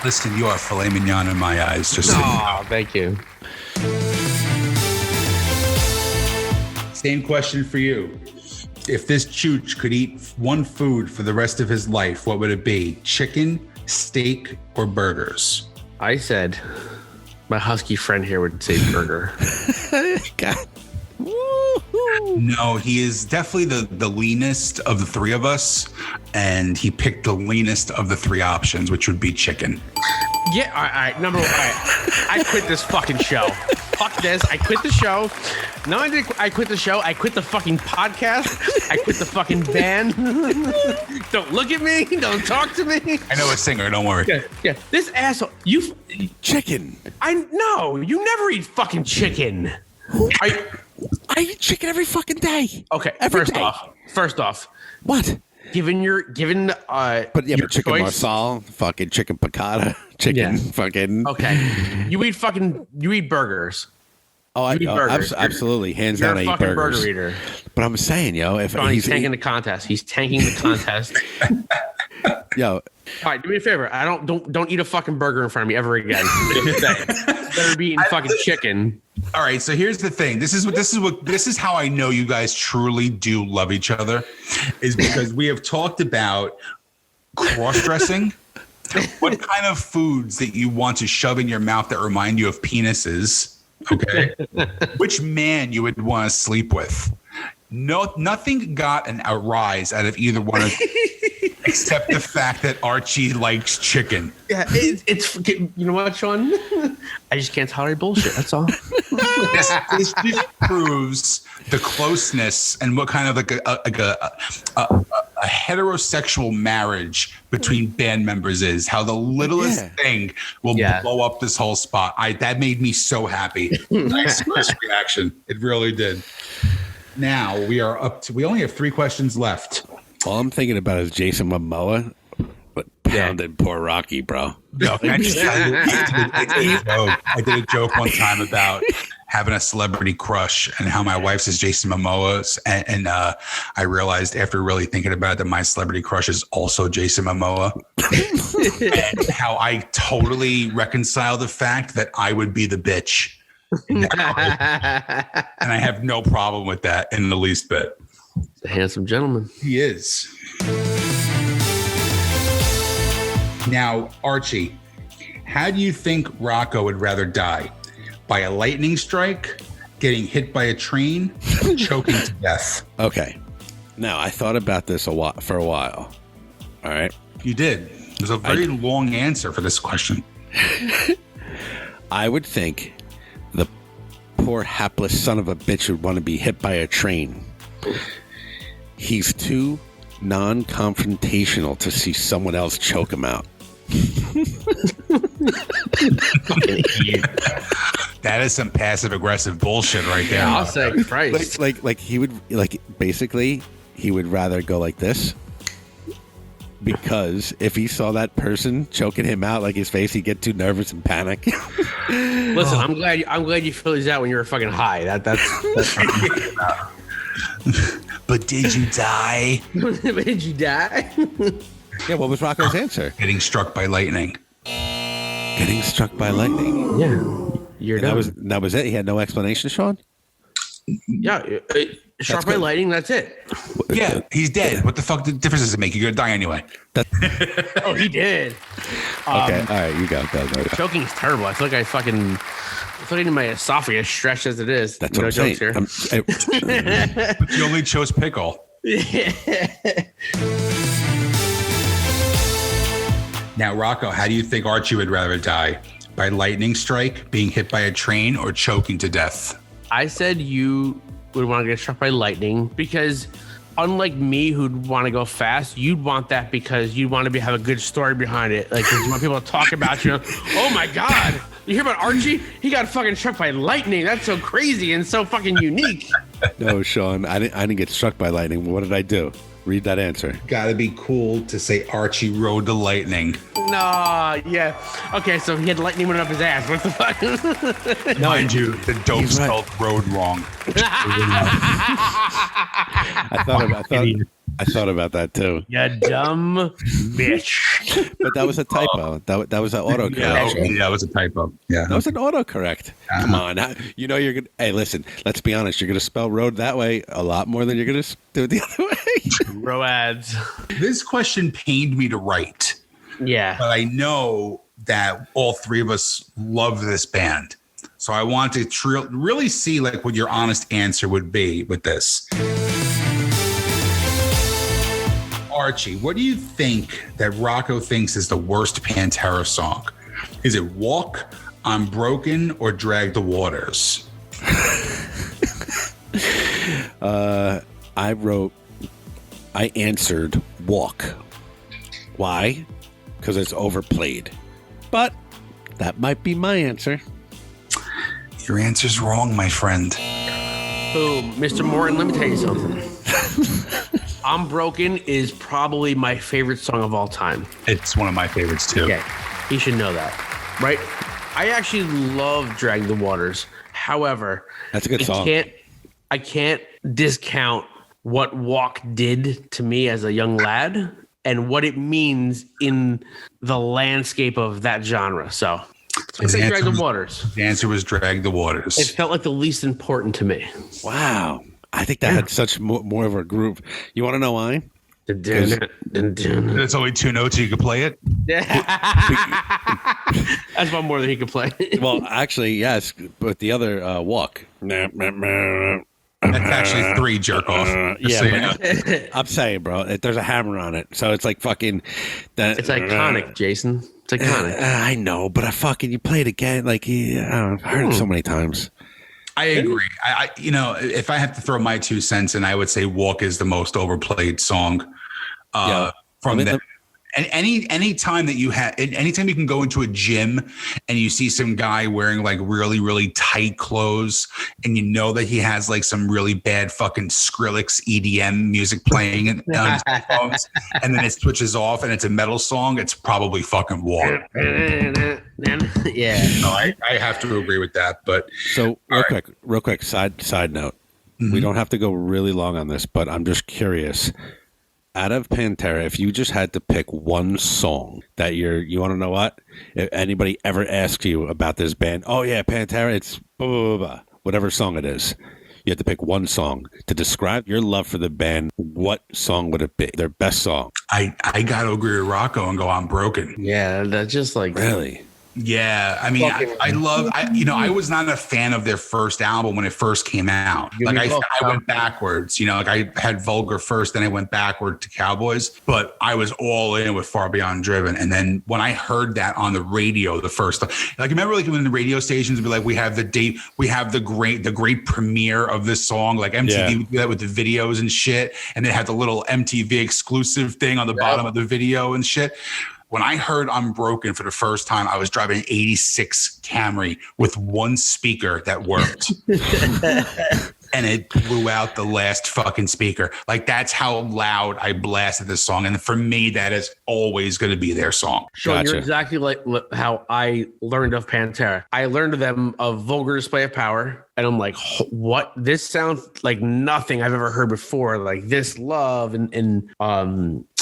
Listen, you are filet mignon in my eyes. Just so you know. Thank you. Same question for you. If this chooch could eat one food for the rest of his life, what would it be? Chicken, steak, or burgers? I said my husky friend here would say burger. God. No, he is definitely the leanest of the 3 of us, and he picked the leanest of the 3 options, which would be chicken. Yeah, all right. Number 1, I quit this fucking show. Fuck this. I quit the show. Not only did I quit the show, I quit the fucking podcast. I quit the fucking band. Don't look at me. Don't talk to me. I know a singer. Don't worry. Yeah. This asshole. Chicken. No, you never eat fucking chicken. I eat chicken every fucking day. Okay. Every First day. off. What? Given but your chicken choice, marsala, fucking chicken piccata, chicken fucking. Okay. You eat burgers. Oh, absolutely. Hands down, I eat burgers. You're a fucking burger eater. But I'm saying, if he's tanking the contest. He's tanking the contest. All right, do me a favor. Don't eat a fucking burger in front of me ever again. Better be eating fucking chicken. All right, so here's the thing. This is how I know you guys truly do love each other, is because we have talked about cross-dressing. What kind of foods that you want to shove in your mouth that remind you of penises? Okay, which man you would want to sleep with? No, nothing got a rise out of either one of except the fact that Archie likes chicken. Yeah, it's you know what, Sean? I just can't tolerate bullshit. That's all. This just proves the closeness and what kind of like a heterosexual marriage between band members is. How the littlest thing will blow up this whole spot. That made me so happy. Nice reaction. It really did. Now we only have 3 questions left. All I'm thinking about is Jason Momoa, but pounded poor Rocky, bro. No, I did a joke one time about having a celebrity crush and how my wife's is Jason Momoa's. And I realized after really thinking about it that my celebrity crush is also Jason Momoa. And how I totally reconcile the fact that I would be the bitch. And I have no problem with that in the least bit. A handsome gentleman. He is. Now, Archie, how do you think Rocco would rather die? By a lightning strike, getting hit by a train, or choking to death? Okay. Now, I thought about this for a while. All right. You did. There's a very long answer for this question. I would think the poor hapless son of a bitch would want to be hit by a train. He's too non-confrontational to see someone else choke him out. That is some passive aggressive bullshit right there. I'll say Christ. Like he would basically he would rather go like this, because if he saw that person choking him out like his face, he'd get too nervous and panic. Listen, I'm glad you feel these out when you were fucking high. That's But did you die? Did you die? Yeah, what was Rocco's answer? Getting struck by lightning. Getting struck by lightning. Yeah. You're done. That was it? He had no explanation, Sean? Yeah. Struck by lightning, that's it. Yeah, he's dead. What the fuck difference does it make? You're going to die anyway. Oh, he did. Okay, all right, you go. Choking is terrible. I feel like I feel like my esophagus stretched as it is. That's what I'm saying. Jokes here. But you only chose pickle. Now, Rocco, how do you think Archie would rather die? By lightning strike, being hit by a train, or choking to death? I said you would want to get struck by lightning because unlike me who'd want to go fast, you'd want that because you'd want to have a good story behind it. Like, you want people to talk about you. Oh my God. You hear about Archie? He got fucking struck by lightning. That's so crazy and so fucking unique. No, Sean, I didn't get struck by lightning. What did I do? Read that answer. Gotta be cool to say Archie rode the lightning. No, yeah. Okay, so he had lightning went up his ass. What the fuck? Mind you, the dope spelled road wrong. I thought about that too. You dumb bitch. But that was a typo. That was an autocorrect. Yeah, that was a typo. Yeah, that was an autocorrect. Come on, you know you're gonna. Hey, listen. Let's be honest. You're gonna spell road that way a lot more than you're gonna do it the other way. Roads. This question pained me to write. Yeah, but I know that all 3 of us love this band, so I want to really see like what your honest answer would be with this. Archie, what do you think that Rocco thinks is the worst Pantera song? Is it Walk, I'm Broken, or Drag the Waters? I answered Walk. Why? Because it's overplayed. But that might be my answer. Your answer's wrong, my friend. Oh, Mr. Morton, let me tell you something. I'm Broken is probably my favorite song of all time. It's one of my favorites too. Okay, he should know that, right? I actually love Drag the Waters. However, that's a good song. I can't discount what Walk did to me as a young lad. and what it means in the landscape of that genre. So I say Drag the Waters. The answer was Drag the Waters. It felt like the least important to me. Wow. I think that had such more of a groove. You want to know why? It's only 2 notes, so you can play it. That's one more than he could play. Well, actually, yes, but the other walk. That's actually 3, jerk off. I'm saying, bro, there's a hammer on it, so it's like fucking. It's iconic, Jason. It's iconic. I know, but you play it again. Like, I've heard it so many times. I agree. I if I have to throw my 2 cents in, I would say "Walk" is the most overplayed song from them. And anytime you can go into a gym and you see some guy wearing like really, really tight clothes and you know that he has like some really bad fucking Skrillex EDM music playing on his headphones, and then it switches off and it's a metal song, it's probably fucking "Walk." Yeah. No, I have to agree with that. But so real quick, side note. Mm-hmm. We don't have to go really long on this, but I'm just curious. Out of Pantera, if you just had to pick one song that you want to know what? If anybody ever asks you about this band, oh yeah, Pantera, it's blah, blah, blah, blah, whatever song it is. You have to pick one song to describe your love for the band. What song would it be? Their best song? I got to agree with Rocco and go "I'm Broken." Yeah, that's just like really. Yeah, I mean, I was not a fan of their first album when it first came out. Like I went backwards, like I had Vulgar first, then I went backward to Cowboys, but I was all in with Far Beyond Driven. And then when I heard that on the radio, the first time, like, remember like when the radio stations would be like, we have the date, we have the great premiere of this song, like MTV would do that with the videos and shit. And they had the little MTV exclusive thing on the bottom of the video and shit. When I heard "I'm Broken" for the first time, I was driving an 86 Camry with one speaker that worked. And it blew out the last fucking speaker. Like, that's how loud I blasted this song. And for me, that is always going to be their song. Sean, You're exactly like how I learned of Pantera. I learned of them of Vulgar Display of Power. And I'm like, what? This sounds like nothing I've ever heard before. Like This Love and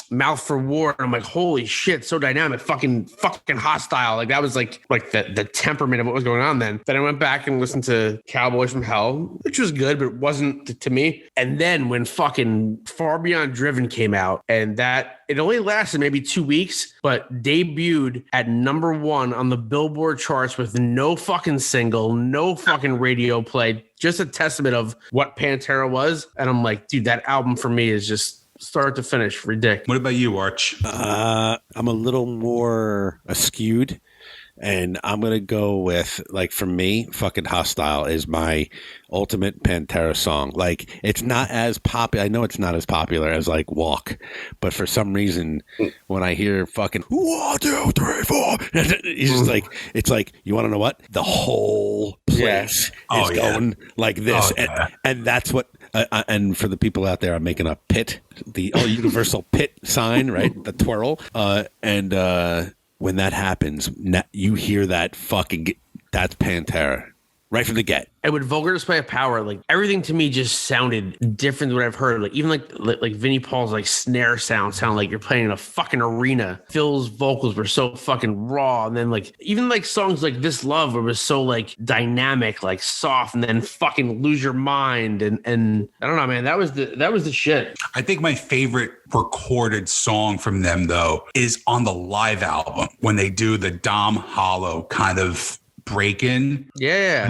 Mouth for War. And I'm like, holy shit, so dynamic, fucking hostile. Like that was like the temperament of what was going on then. Then I went back and listened to Cowboys from Hell, which was good, but it wasn't to me. And then when fucking Far Beyond Driven came out, and that it only lasted maybe 2 weeks, but debuted at #1 on the Billboard charts with no fucking single, no fucking radio play, just a testament of what Pantera was. And I'm like, dude, that album for me is just start to finish ridiculous. What about you, Arch? I'm a little more skewed, and I'm gonna go with, like, for me, fucking Hostile is my ultimate Pantera song. Like, it's not as popular. I know it's not as popular as like Walk, but for some reason, when I hear fucking 1, 2, 3, 4, it's just like, it's like, you want to know what? The whole place is going like this, and that's what. And for the people out there, I'm making a pit, the universal pit sign, right? The twirl. And when that happens, you hear that fucking, that's Pantera right from the get. And with Vulgar Display of Power, like everything to me just sounded different than what I've heard. Like even like Vinnie Paul's like snare sound like you're playing in a fucking arena. Phil's vocals were so fucking raw, and then like even like songs like This Love was so like dynamic, like soft, and then fucking Lose Your Mind, and I don't know, man. That was the shit. I think my favorite recorded song from them though is on the live album when they do the Dom Hollow kind of break in. Yeah.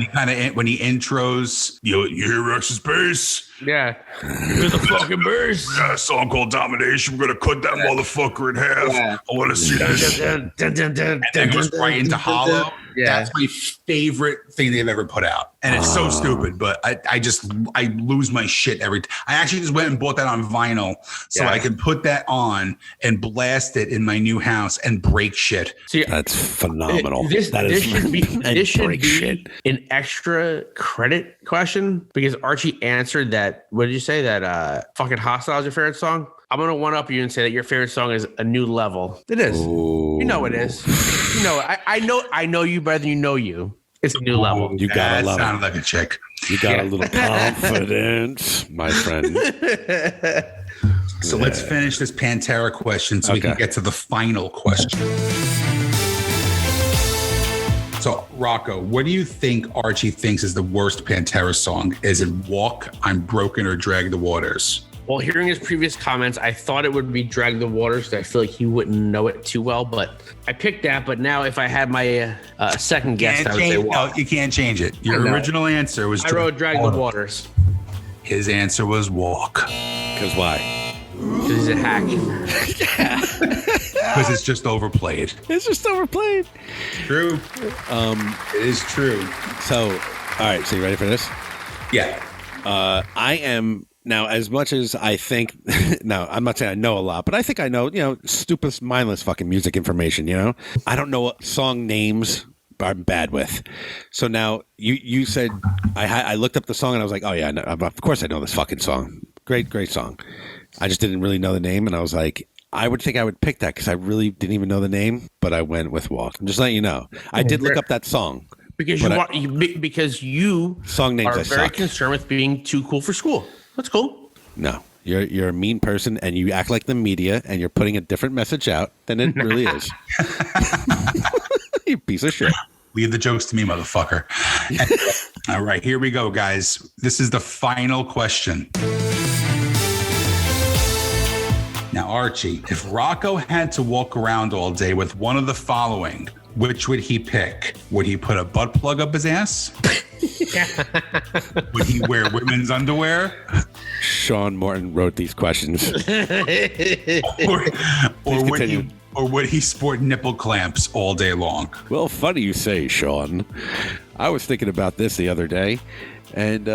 When he intros, you hear Rex's bass. Yeah. Here's the fucking bass. Yeah, a song called Domination. We're gonna cut that motherfucker in half. Yeah. I want to see this. And then it goes right into Hollow. Yeah. That's my favorite thing they've ever put out. And it's so stupid, but I lose my shit every time. I actually just went and bought that on vinyl so I can put that on and blast it in my new house and break shit. See, that's phenomenal. This should be an extra credit question because Archie answered that. What did you say? That fucking Hostile is your favorite song? I'm going to one-up you and say that your favorite song is A New Level. It is. Ooh. You know it is. You know it. I know you better than you know you. It's A New Level. You got to love it. Sounded like a chick. You got a little confidence, my friend. So let's finish this Pantera question so we can get to the final question. So, Rocco, what do you think Archie thinks is the worst Pantera song? Is it Walk, I'm Broken, or Drag the Waters? Well, hearing his previous comments, I thought it would be Drag the Waters. I feel like he wouldn't know it too well, but I picked that. But now if I had my second guess, I would say Walk. No, you can't change it. Your original answer was I wrote Drag the Waters. His answer was Walk. Because why? Because he's a hack. Because it's just overplayed. It's just overplayed. True. It is true. So, all right. So you ready for this? Yeah. I am now, as much as I think. No, I'm not saying I know a lot, but I think I know. Stupid, mindless fucking music information. I don't know what song names I'm bad with. So now you said I looked up the song and I was like, oh yeah, no, of course I know this fucking song. Great song. I just didn't really know the name, and I was like, I would think I would pick that because I really didn't even know the name, but I went with Walk. I'm just letting you know. I did look up that song. Because you song names are very concerned with being too cool for school. That's cool. No, you're a mean person, and you act like the media, and you're putting a different message out than it really is. You piece of shit. Leave the jokes to me, motherfucker. All right, here we go, guys. This is the final question. Now, Archie, if Rocco had to walk around all day with one of the following, which would he pick? Would he put a butt plug up his ass? Would he wear women's underwear? Sean Morton wrote these questions. or would he sport nipple clamps all day long? Well, funny you say, Sean. I was thinking about this the other day, and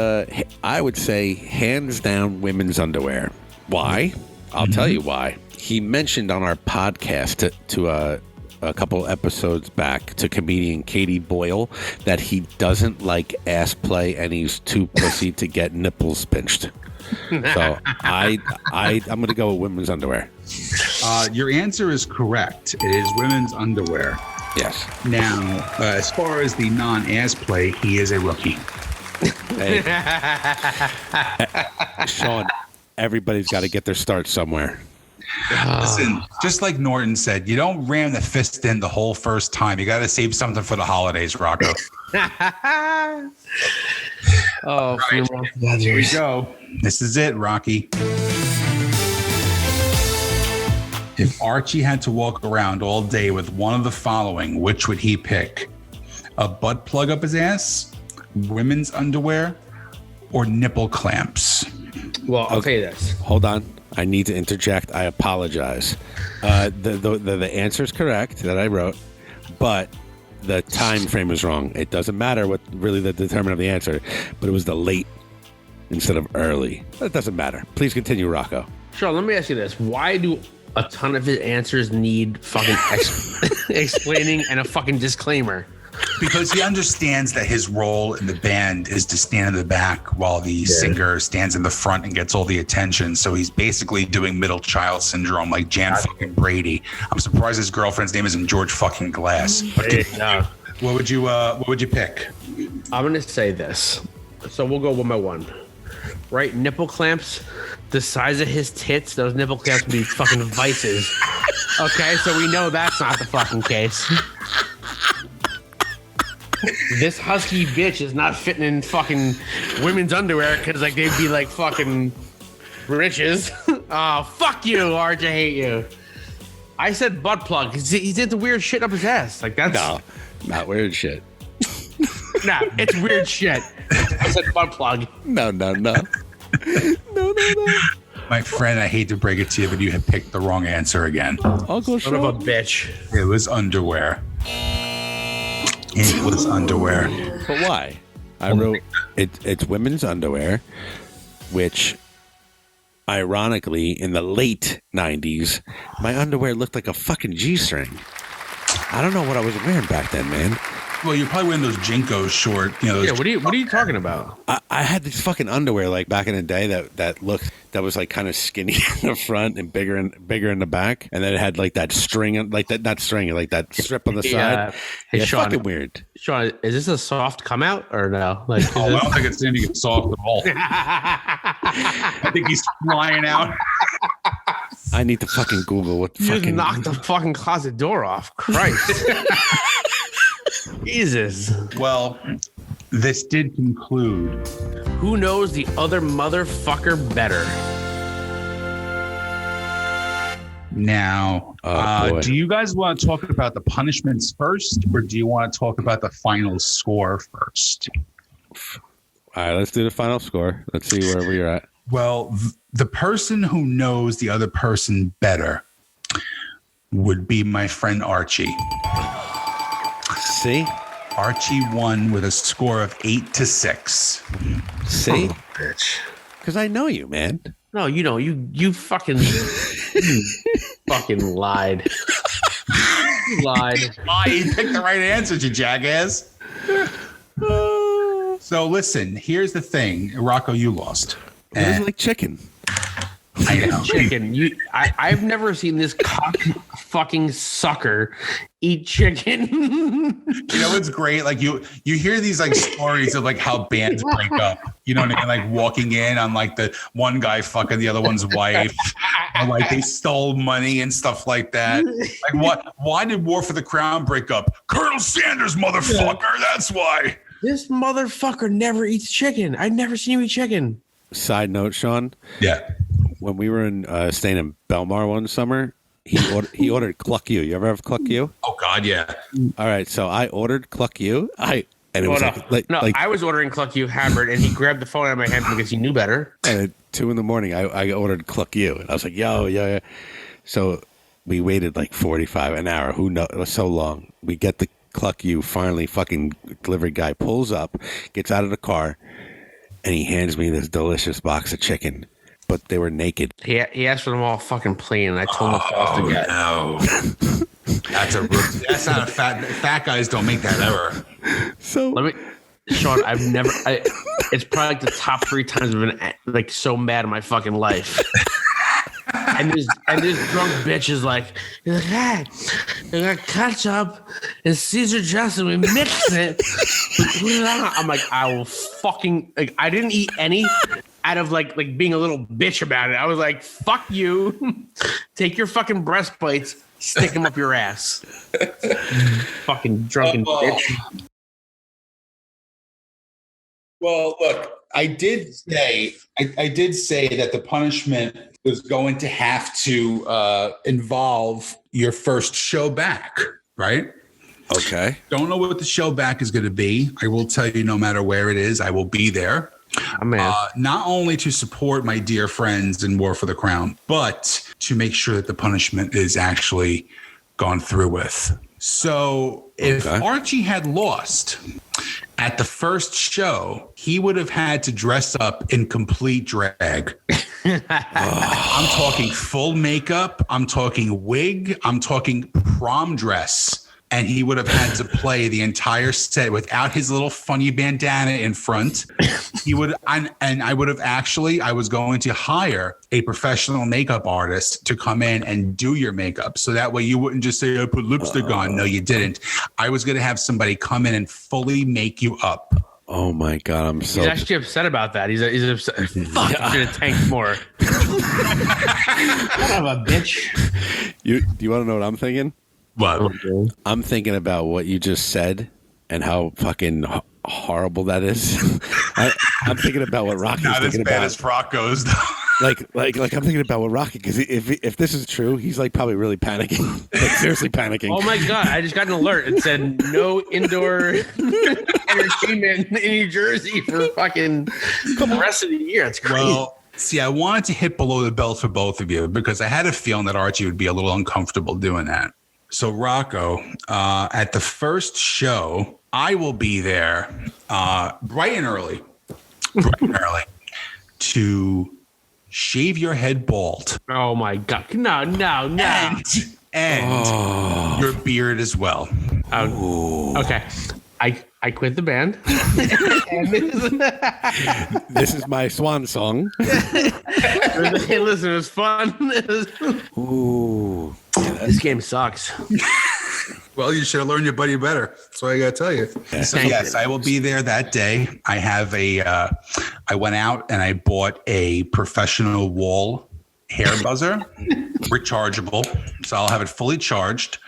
I would say hands down women's underwear. Why? I'll tell you why. He mentioned on our podcast to a couple episodes back to comedian Katie Boyle that he doesn't like ass play and he's too pussy to get nipples pinched. So I'm going to go with women's underwear. Your answer is correct. It is women's underwear. Yes. Now, as far as the non-ass play, he is a rookie. Hey. Sean, everybody's got to get their start somewhere. Listen, just like Norton said, you don't ram the fist in the whole first time. You got to save something for the holidays, Rocco. Oh, right. Here we go. This is it, Rocky. If Archie had to walk around all day with one of the following, which would he pick? A butt plug up his ass, women's underwear, or nipple clamps? Well, I'll tell you this. Hold on. I need to interject. I apologize. The answer is correct that I wrote, but the time frame is wrong. It doesn't matter what really the determinant of the answer, but it was the late instead of early. But it doesn't matter. Please continue, Rocco. Sean, let me ask you this. Why do a ton of his answers need fucking explaining and a fucking disclaimer? Because he understands that his role in the band is to stand in the back while the singer stands in the front and gets all the attention. So he's basically doing middle child syndrome like Jan fucking Brady. I'm surprised his girlfriend's name isn't George fucking Glass. What would you pick? I'm gonna say this. So we'll go one by one. Right, nipple clamps. The size of his tits, those nipple clamps would be fucking vices. Okay, so we know that's not the fucking case. This husky bitch is not fitting in fucking women's underwear because like they'd be like fucking riches. Oh, fuck you, Arch. I hate you. I said butt plug. He's into weird shit up his ass. Like that's No, not weird shit. Nah, it's weird shit. I said butt plug. No. No. My friend, I hate to break it to you, but you had picked the wrong answer again. Uncle Son of a Sean. bitch. It was underwear. It was underwear. But why? I wrote it's women's underwear, which ironically in the late 90s, my underwear looked like a fucking G-string. I don't know what I was wearing back then, man. Well, you're probably wearing those Jinkos short. Those What are you talking about? I had these fucking underwear like back in the day that was like kind of skinny in the front and bigger in the back, and then it had like that string, like that not string, like that strip on the side. Hey, Yeah, Sean, fucking weird. Sean, is this a soft come out or no? Like, I don't think it's anything soft at all. I think he's flying out. I need to fucking Google what You just fucking. knocked the fucking closet door off. Christ. Jesus. Well, this did conclude. Who knows the other motherfucker better? Now, boy. do you guys want to talk about the punishments first, or do you want to talk about the final score first? All right, let's do the final score. Let's see wherever you're at. Well, the person who knows the other person better would be my friend Archie. See? Archie won with a score of 8-6. See? Bitch. Because I know you, man. No, you know, you fucking fucking lied. You lied. You picked the right answer, you jackass. So listen, here's the thing. Rocco, you lost. It was like chicken. I know. Chicken. I've never seen this cock fucking sucker eat chicken. You know what's great? Like you hear these like stories of like how bands break up. You know what I mean? Like walking in on like the one guy fucking the other one's wife, or like they stole money and stuff like that. Like what? Why did War for the Crown break up? Colonel Sanders, motherfucker. That's why. This motherfucker never eats chicken. I've never seen him eat chicken. Side note, Sean. Yeah. When we were staying in Belmar one summer, he ordered Cluck You. You ever have Cluck You? Oh God, yeah. All right, so I ordered Cluck You. And it was I was ordering Cluck You Hammered, and he grabbed the phone out of my hand because he knew better. And at 2 a.m, I ordered Cluck You, and I was like, yo, yeah. So we waited like 45 an hour. Who knows? It was so long. We get the Cluck You. Finally, fucking delivery guy pulls up, gets out of the car, and he hands me this delicious box of chicken. But they were naked. He asked for them all fucking plain, and I told him to toss to get. No. That's not a fat guys don't make that ever. So Sean, it's probably like the top 3 times I've been like so mad in my fucking life. And this drunk bitch is like, hey, I got ketchup and Caesar dressing. We mix it. I'm like, I will fucking like. I didn't eat any out of like being a little bitch about it. I was like, fuck you. Take your fucking breastplates, stick them up your ass. Fucking drunken bitch. Well, look, I did say that the punishment was going to have to involve your first show back, right? okay. Don't know what the show back is going to be. I will tell you, no matter where it is, I will be there. Not only to support my dear friends in War for the Crown, but to make sure that the punishment is actually gone through with. So if Archie had lost at the first show, he would have had to dress up in complete drag. I'm talking full makeup. I'm talking wig. I'm talking prom dress. And he would have had to play the entire set without his little funny bandana in front. He would, and I would have I was going to hire a professional makeup artist to come in and do your makeup. So that way you wouldn't just say, I put lipstick on. No, you didn't. I was going to have somebody come in and fully make you up. Oh my God, I'm so. He's actually upset about that. He's upset. Fuck, I should have tanked more. Son of a bitch. Do you want to know what I'm thinking? What? I'm thinking about what you just said and how fucking horrible that is. I'm thinking about what Rocky's Not thinking as bad about. as Rocco's, though. Like I'm thinking about what Rocky, because if this is true, he's like probably really panicking, like seriously panicking. Oh my God, I just got an alert. It said no indoor entertainment in New Jersey for fucking the rest of the year. It's crazy. Well, see, I wanted to hit below the belt for both of you because I had a feeling that Archie would be a little uncomfortable doing that. So Rocco, at the first show, I will be there bright and early to shave your head bald. Oh my God. No. And your beard as well. Okay. I quit the band. This is my swan song. Hey, listen, it was fun. Ooh. This game sucks. Well, you should have learned your buddy better. That's what I got to tell you. So yes, I will be there that day. I have I went out and I bought a professional wall hair buzzer, rechargeable, so I'll have it fully charged.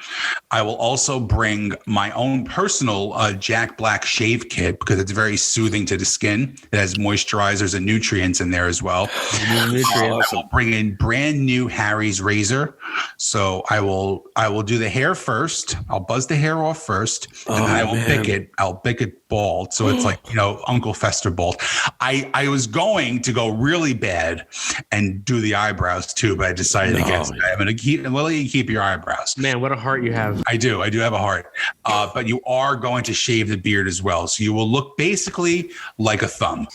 I will also bring my own personal Jack Black shave kit because it's very soothing to the skin. It has moisturizers and nutrients in there as well. I will bring in brand new Harry's razor. So I will do the hair first. I'll buzz the hair off first, and then I will pick it. I'll pick it bald, so it's like Uncle Fester bald. I was going to go really bad and do the eyebrows too, but I decided against it. I'm going to let you keep your eyebrows. Man, what a heart you have. I do have a heart, but you are going to shave the beard as well, so you will look basically like a thumb.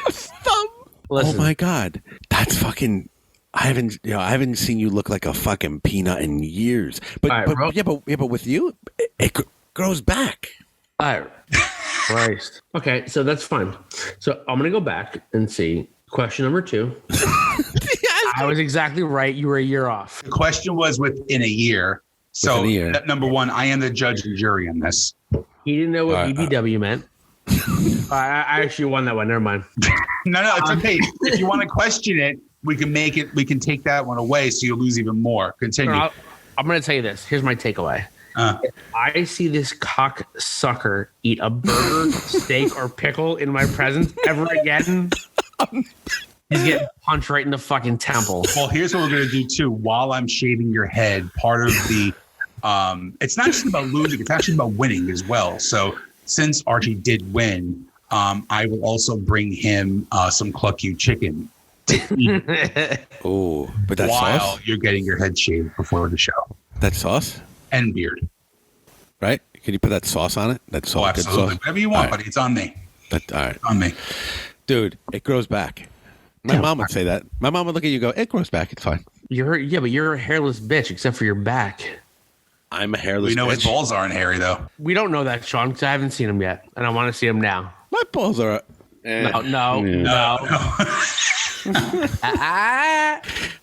Thumb. Listen. Oh my God, that's fucking. I haven't seen you look like a fucking peanut in years. But with you, it grows back. All right. Christ. Okay, so that's fine. So I'm gonna go back and see question number 2. I was exactly right. You were a year off. The question was within a year. So number 1, I am the judge and jury on this. He didn't know what BBW meant. I actually won that one. Never mind. No, it's okay. If you want to question it, we can make it. We can take that one away, so you'll lose even more. Continue. I'm going to tell you this. Here's my takeaway. If I see this cock sucker eat a burger, steak, or pickle in my presence ever again, he's getting punched right in the fucking temple. Well, here's what we're going to do too. While I'm shaving your head, part of the it's not just about losing; it's actually about winning as well. So since Archie did win, I will also bring him some Cluck You chicken. Oh, but that's while sauce? You're getting your head shaved before the show. That's sauce and beard, right? Can you put that sauce on it? That's sauce. Absolutely. Good sauce. Whatever you want, buddy. It's on me. All right, on me, dude. It grows back. My mom would say that. My mom would look at you and go, "It grows back. It's fine." But you're a hairless bitch except for your back. I'm a hairless. We know bitch. his balls aren't hairy though. We don't know that, Sean, because I haven't seen him yet, and I want to see him now. My balls are. No.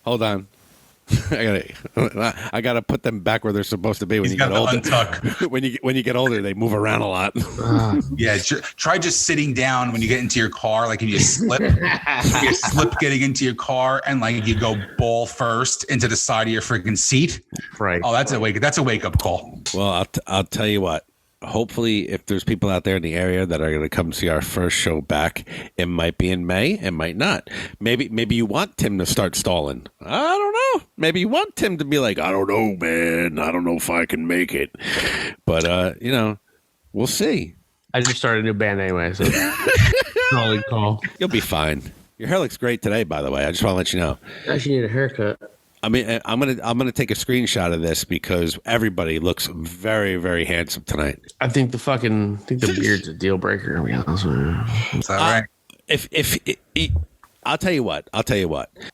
Hold on. I gotta put them back where they're supposed to be when you get older. when you get older, they move around a lot. Yeah, try just sitting down when you get into your car, like if you slip, getting into your car, and like you go ball first into the side of your freaking seat. Right. Oh, that's a wake up call. Well, I'll tell you what. Hopefully, if there's people out there in the area that are going to come see our first show back, it might be in May. It might not. Maybe you want Tim to start stalling. I don't know. Maybe you want Tim to be like, I don't know, man. I don't know if I can make it. But, we'll see. I just started a new band anyway, so solid call. You'll be fine. Your hair looks great today, by the way. I just want to let you know. I actually need a haircut. I mean, I'm gonna take a screenshot of this because everybody looks very, very handsome tonight. I think the beard's a deal breaker. To be honest with you. Is that right? I'll tell you what,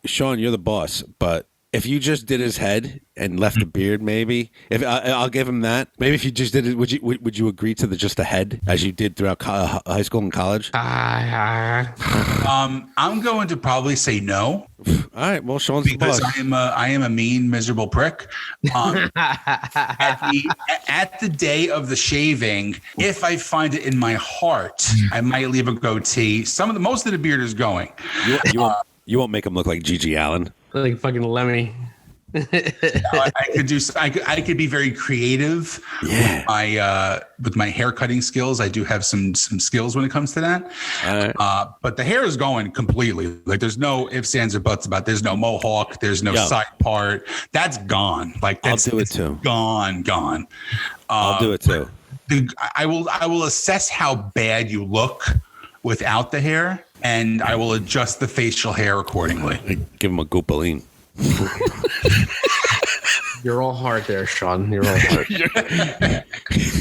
Sean, you're the boss, but if you just did his head and left the beard, maybe I'll give him that. Maybe if you just did it, would you agree to just the head as you did throughout high school and college? I'm going to probably say no. All right. Well, Sean's because the boss. I am a mean, miserable prick. At the day of the shaving, if I find it in my heart, I might leave a goatee. Most of the beard is going. You won't make him look like Gigi Allen. Like fucking Lemmy. I could be very creative. Yeah. With my hair cutting skills, I do have some skills when it comes to that. But the hair is going completely. Like there's no ifs, ands, or buts about it. There's no mohawk. There's no side part. That's gone. Like I'll do it too. Gone. I'll do it too. I will assess how bad you look without the hair, and I will adjust the facial hair accordingly. Give him a goopaline. You're all heart there, Sean. You're all heart.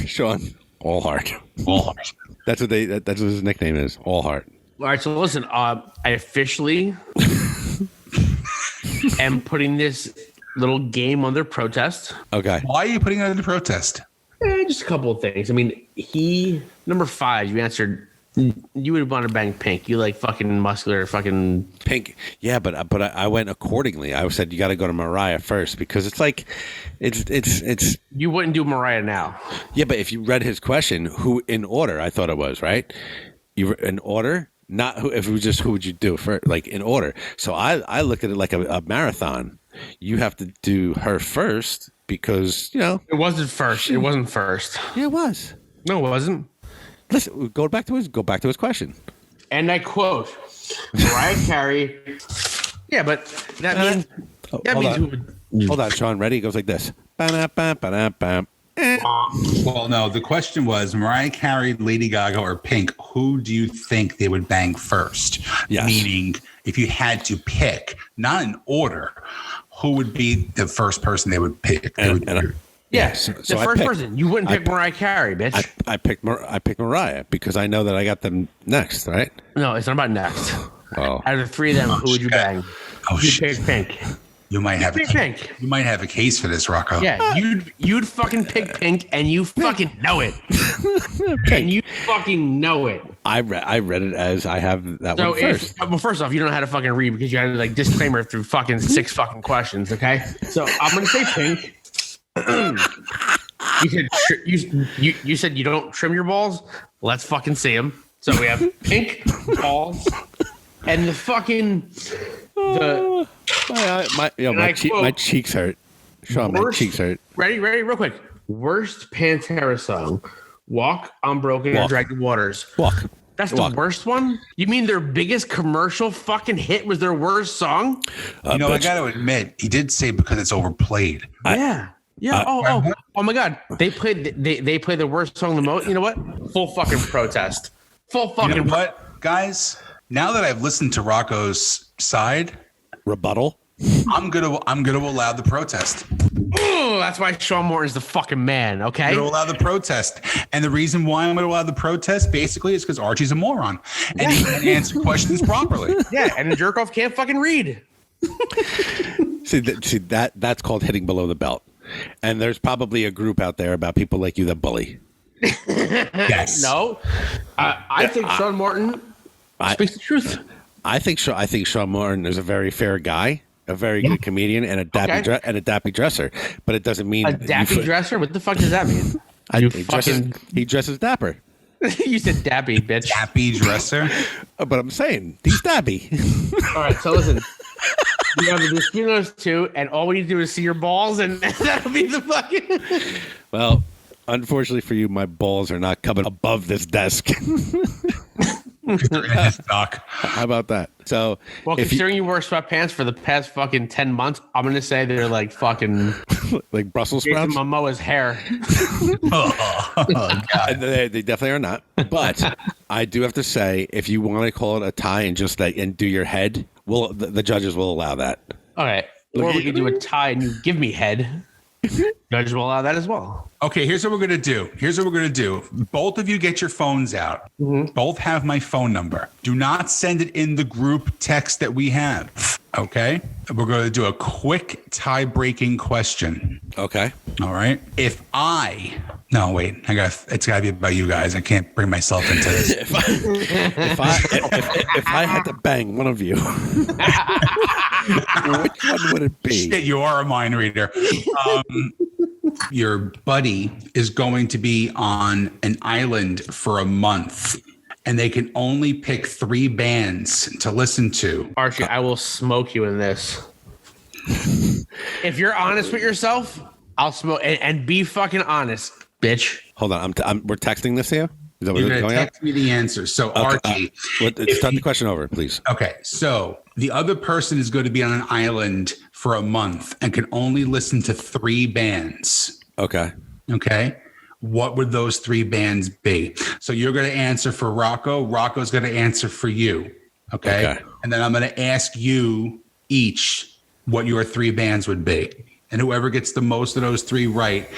Sean, all heart. All heart. That's what his nickname is. All heart. All right, so listen, I officially am putting this little game under protest. Okay. Why are you putting it under protest? Just a couple of things. I mean, number 5, you answered. You would want to bang Pink. You like fucking muscular, fucking Pink. Yeah, but I went accordingly. I said you got to go to Mariah first because it's like, it's. You wouldn't do Mariah now. Yeah, but if you read his question, who in order? I thought it was right. You in order. Not who, if it was just who would you do for like in order. So I look at it like a marathon. You have to do her first because it wasn't first. It wasn't first. Yeah, it was. No, it wasn't. Listen, go back to his question. And I quote, Mariah Carey. Yeah, but that means Hold on, Sean. Ready? It goes like this. Ba-da-ba-ba-da-bam. Well, no, the question was Mariah Carey, Lady Gaga, or Pink. Who do you think they would bang first? Yes. Meaning, if you had to pick, not in order, who would be the first person they would pick? Yes, the first person. You wouldn't pick Mariah Carey, bitch. I picked Mariah because I know that I got them next, right? No, it's not about next. Oh. Out of the three of them, who would you bang? Oh, you shit. pick Pink. You might have Pink. You might have a case for this, Rocco. Yeah, you'd fucking pick Pink, and you fucking know it. And you fucking know it. I read it as I have that one first. Well, first off, you don't know how to fucking read because you had like disclaimer through fucking 6 fucking questions. Okay, so I'm gonna say Pink. You said you don't trim your balls. Let's fucking see them. So we have Pink balls and the fucking my cheeks hurt. Sean, my cheeks hurt. Ready, real quick. Worst Pantera song: "Walk on Broken" or "Dragged Waters." Walk. That's the worst one? You mean their biggest commercial fucking hit was their worst song? I got to admit, he did say because it's overplayed. Yeah. Oh my God! They played the worst song the most. You know what? Full fucking protest. Full fucking. You know what, guys? Now that I've listened to Rocco's side, rebuttal, I'm gonna allow the protest. Oh, that's why Sean Morton's the fucking man. Okay, I'm gonna allow the protest, and the reason why I'm gonna allow the protest basically is because Archie's a moron and he can't answer questions properly. Yeah, and the jerk off can't fucking read. See that's called hitting below the belt. And there's probably a group out there about people like you that bully. Yes. No. I think Sean Morton speaks the truth. I think Sean Morton is a very fair guy, a very good comedian, and a dappy dresser. But it doesn't mean a dappy dresser. What the fuck does that mean? He dresses dapper. You said dappy, bitch. Dappy dresser. But I'm saying he's dappy. All right. So listen. You have a dispute those two, and all we need to do is see your balls, and that'll be the fucking. Well, unfortunately for you, my balls are not coming above this desk. How about that? So, well, considering you wore sweatpants for the past fucking 10 months, I'm gonna say they're like fucking like Brussels sprouts. Jason Momoa's hair. They definitely are not. But I do have to say, if you want to call it a tie and just and do your head, the judges will allow that. All right. Or we could do a tie and you give me head. Judges will allow that as well. Okay, here's what we're going to do. Both of you get your phones out. Mm-hmm. Both have my phone number. Do not send it in the group text that we have. Okay? We're going to do a quick tie-breaking question. Okay. All right. It's got to be about you guys. I can't bring myself into this. if I had to bang one of you, which one would it be? Shit, you are a mind reader. Your buddy is going to be on an island for a month, and they can only pick 3 bands to listen to. Archie, I will smoke you in this. If you're honest with yourself, I'll smoke and be fucking honest, bitch. Hold on, we're texting this to you. Is that You're going to text me the answer. So, okay, Archie, start the question over, please. Okay, so the other person is going to be on an island for a month and can only listen to 3 bands. Okay. What would those 3 bands be? So you're going to answer for Rocco. Rocco's going to answer for you. Okay. And then I'm going to ask you each what your 3 bands would be. And whoever gets the most of those 3 right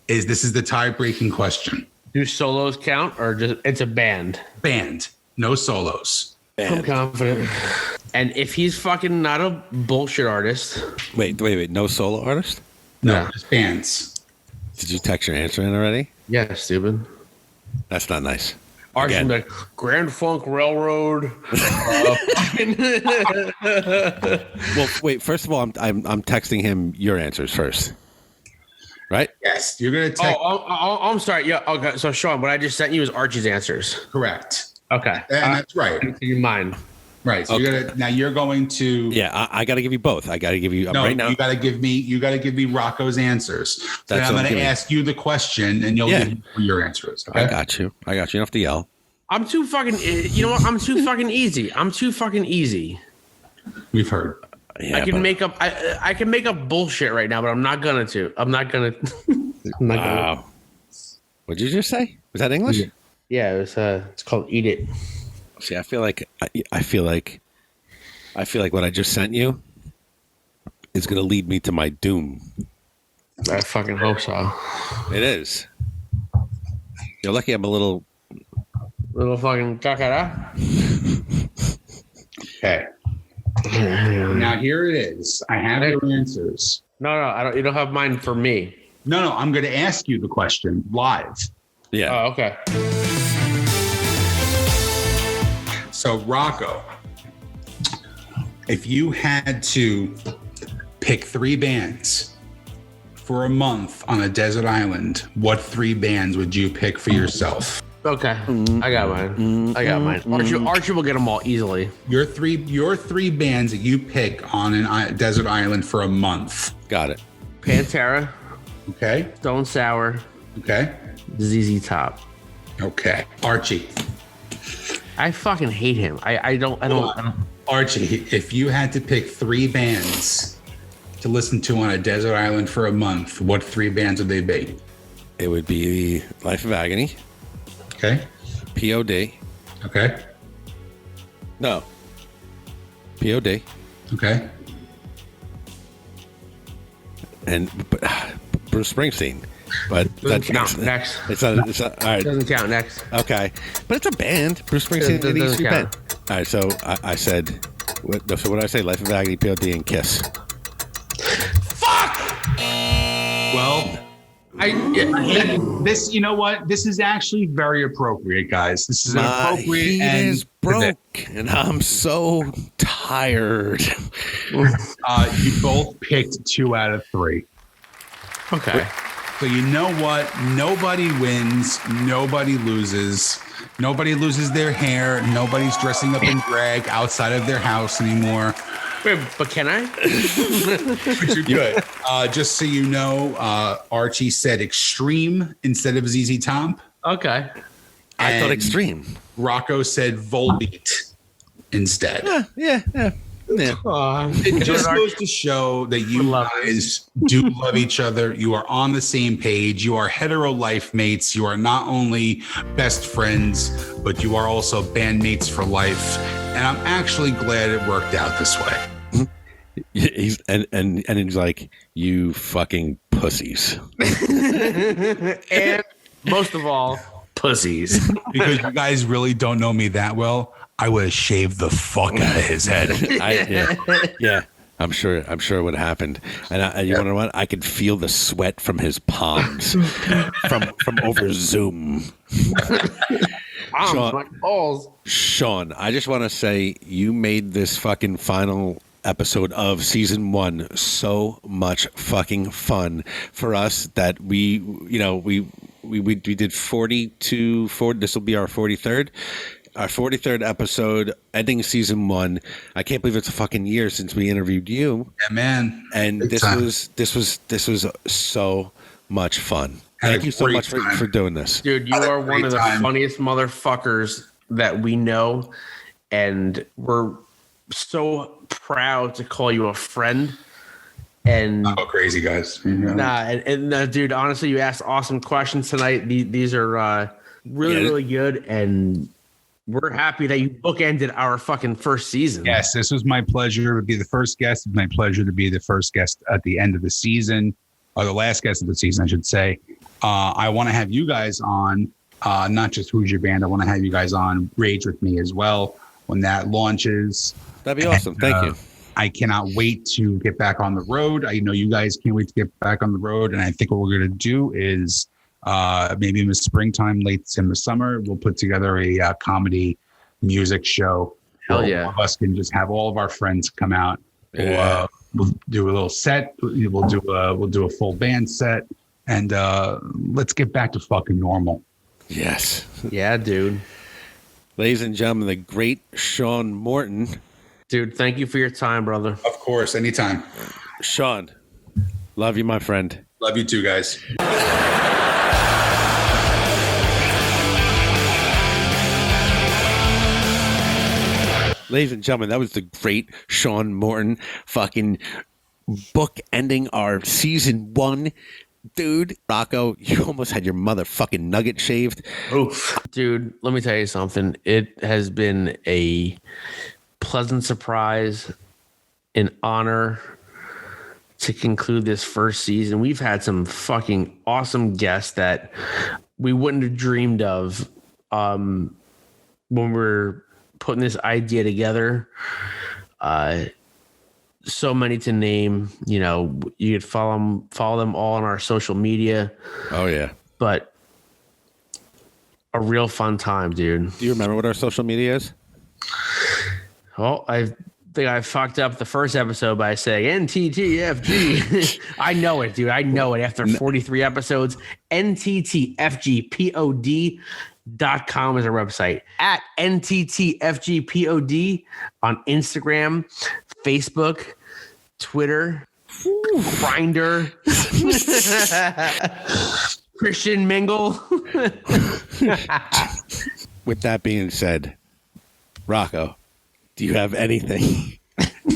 this is the tie-breaking question. Do solos count or just it's a band? Band. No solos. Band. I'm confident. And if he's fucking not a bullshit artist. Wait. No solo artist? No, just bands. Did you text your answer in already? Yeah, stupid. That's not nice. Archie, like Grand Funk Railroad. Well, wait. First of all, I'm texting him your answers first. Right? Yes, you're gonna text. I'm sorry. Yeah. Okay. So Sean, what I just sent you is Archie's answers. Correct. Okay. And that's right. You mind? Right. So you're going to. Yeah, I got to give you both. I got to give you right now. You got to give me Rocco's answers. So That's then I'm what going to I'm ask you the question, and you'll give me your answers. Okay? I got you. You don't have to yell. I'm too fucking. You know what? I'm too fucking easy. We've heard. Yeah, I can make up. I can make up bullshit right now, but I'm not gonna. I'm not gonna. Wow. What'd you just say? Was that English? Yeah, it was. It's called Eat It. See, I feel like what I just sent you is going to lead me to my doom. I fucking hope so. It is. You're lucky I'm a little fucking cacara. Okay. Now here it is. I have your answers. No, I don't. You don't have mine for me. No. I'm going to ask you the question live. Yeah. Oh, okay. So Rocco, if you had to pick 3 bands for a month on a desert island, what 3 bands would you pick for yourself? Okay. I got mine. Archie will get them all easily. Your three bands that you pick on a desert island for a month. Got it. Pantera, Okay. Stone Sour, Okay. ZZ Top. Okay. Archie. I fucking hate him. I don't. Archie, if you had to pick 3 bands to listen to on a desert island for a month, what 3 bands would they be? It would be Life of Agony, Okay. POD. Okay. No. POD. Okay. And Bruce Springsteen. But Doesn't count. Next. It's not all right. Doesn't count. Next. Okay. But it's a band. Bruce Springsteen Doesn't needs to be count. band. All right, so I said, so what did I say? Life of Agony, POD, and Kiss. Well, this, you know what? This is actually very appropriate, guys. This is an appropriate heat end is to broke, this. and I'm so tired. You both picked 2 out of 3. Okay. So you know what? Nobody wins. Nobody loses. Nobody loses their hair. Nobody's dressing up in drag outside of their house anymore. Wait, but can I? But you could. Just so you know, Archie said extreme instead of ZZ Top. Okay. I thought And extreme. Rocco said Volbeat instead. Yeah. It just goes to show that you guys do love each other. You are on the same page. You are hetero life mates. You are not only best friends, but you are also bandmates for life. And I'm actually glad it worked out this way. He's like, you fucking pussies. And most of all, pussies. Because you guys really don't know me that well, I would have shaved the fuck out of his head. Yeah. I'm sure it would have happened. And you want to know what? I could feel the sweat from his palms from over Zoom. Sean, I just want to say you made this fucking final episode of season 1 so much fucking fun for us that we did 42. This will be our 43rd. Our 43rd episode, ending season 1. I can't believe it's a fucking year since we interviewed you. Yeah, man. And this was so much fun. Thank you so much for doing this. Dude, you are one of the funniest motherfuckers that we know. And we're so proud to call you a friend. And oh, crazy guys. Dude, honestly, you asked awesome questions tonight. These are really good. And we're happy that you bookended our fucking first season. Yes, this was my pleasure to be the first guest. It's my pleasure to be the first guest at the end of the season, or the last guest of the season, I should say. I want to have you guys on, not just Who's Your Band. I want to have you guys on Rage With Me as well when that launches. That'd be awesome. Thank you. I cannot wait to get back on the road. I know you guys can't wait to get back on the road. And I think what we're going to do is maybe in the springtime, late in the summer, we'll put together a comedy music show. Hell yeah. All of us can just have all of our friends come out. Yeah. We'll do a little set. We'll do a full band set. And let's get back to fucking normal. Yes. Yeah, dude. Ladies and gentlemen, the great Sean Morton. Dude, thank you for your time, brother. Of course, anytime. Sean, love you, my friend. Love you too, guys. Ladies and gentlemen, that was the great Sean Morton fucking book ending our season 1. Dude, Rocco, you almost had your motherfucking nugget shaved. Oof. Dude, let me tell you something. It has been a pleasant surprise, an honor to conclude this first season. We've had some fucking awesome guests that we wouldn't have dreamed of when we're putting this idea together. So many to name. You know, you could follow them all on our social media. Oh, yeah. But a real fun time, dude. Do you remember what our social media is? Well, I think I fucked up the first episode by saying NTTFG. I know it, dude. I know it after 43 episodes. NTTFGPOD.com is our website. At NTTFGPOD on Instagram, Facebook, Twitter, Grindr, Christian Mingle. With that being said, Rocco, do you have anything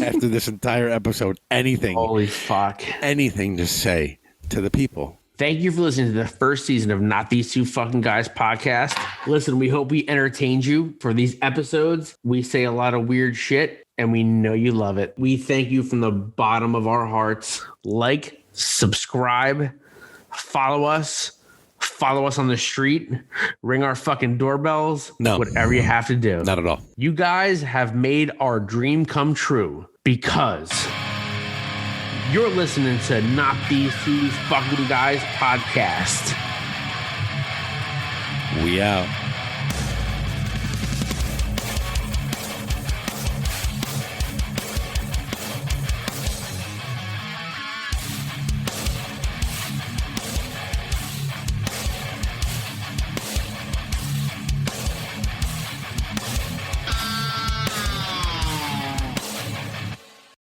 after this entire episode? Anything? Holy fuck. Anything to say to the people? Thank you for listening to the first season of Not These Two Fucking Guys podcast. Listen, we hope we entertained you for these episodes. We say a lot of weird shit, and we know you love it. We thank you from the bottom of our hearts. Like, subscribe, follow us on the street, ring our fucking doorbells. No. Whatever you have to do. Not at all. You guys have made our dream come true because you're listening to Not These Two Fucking Guys podcast. We out.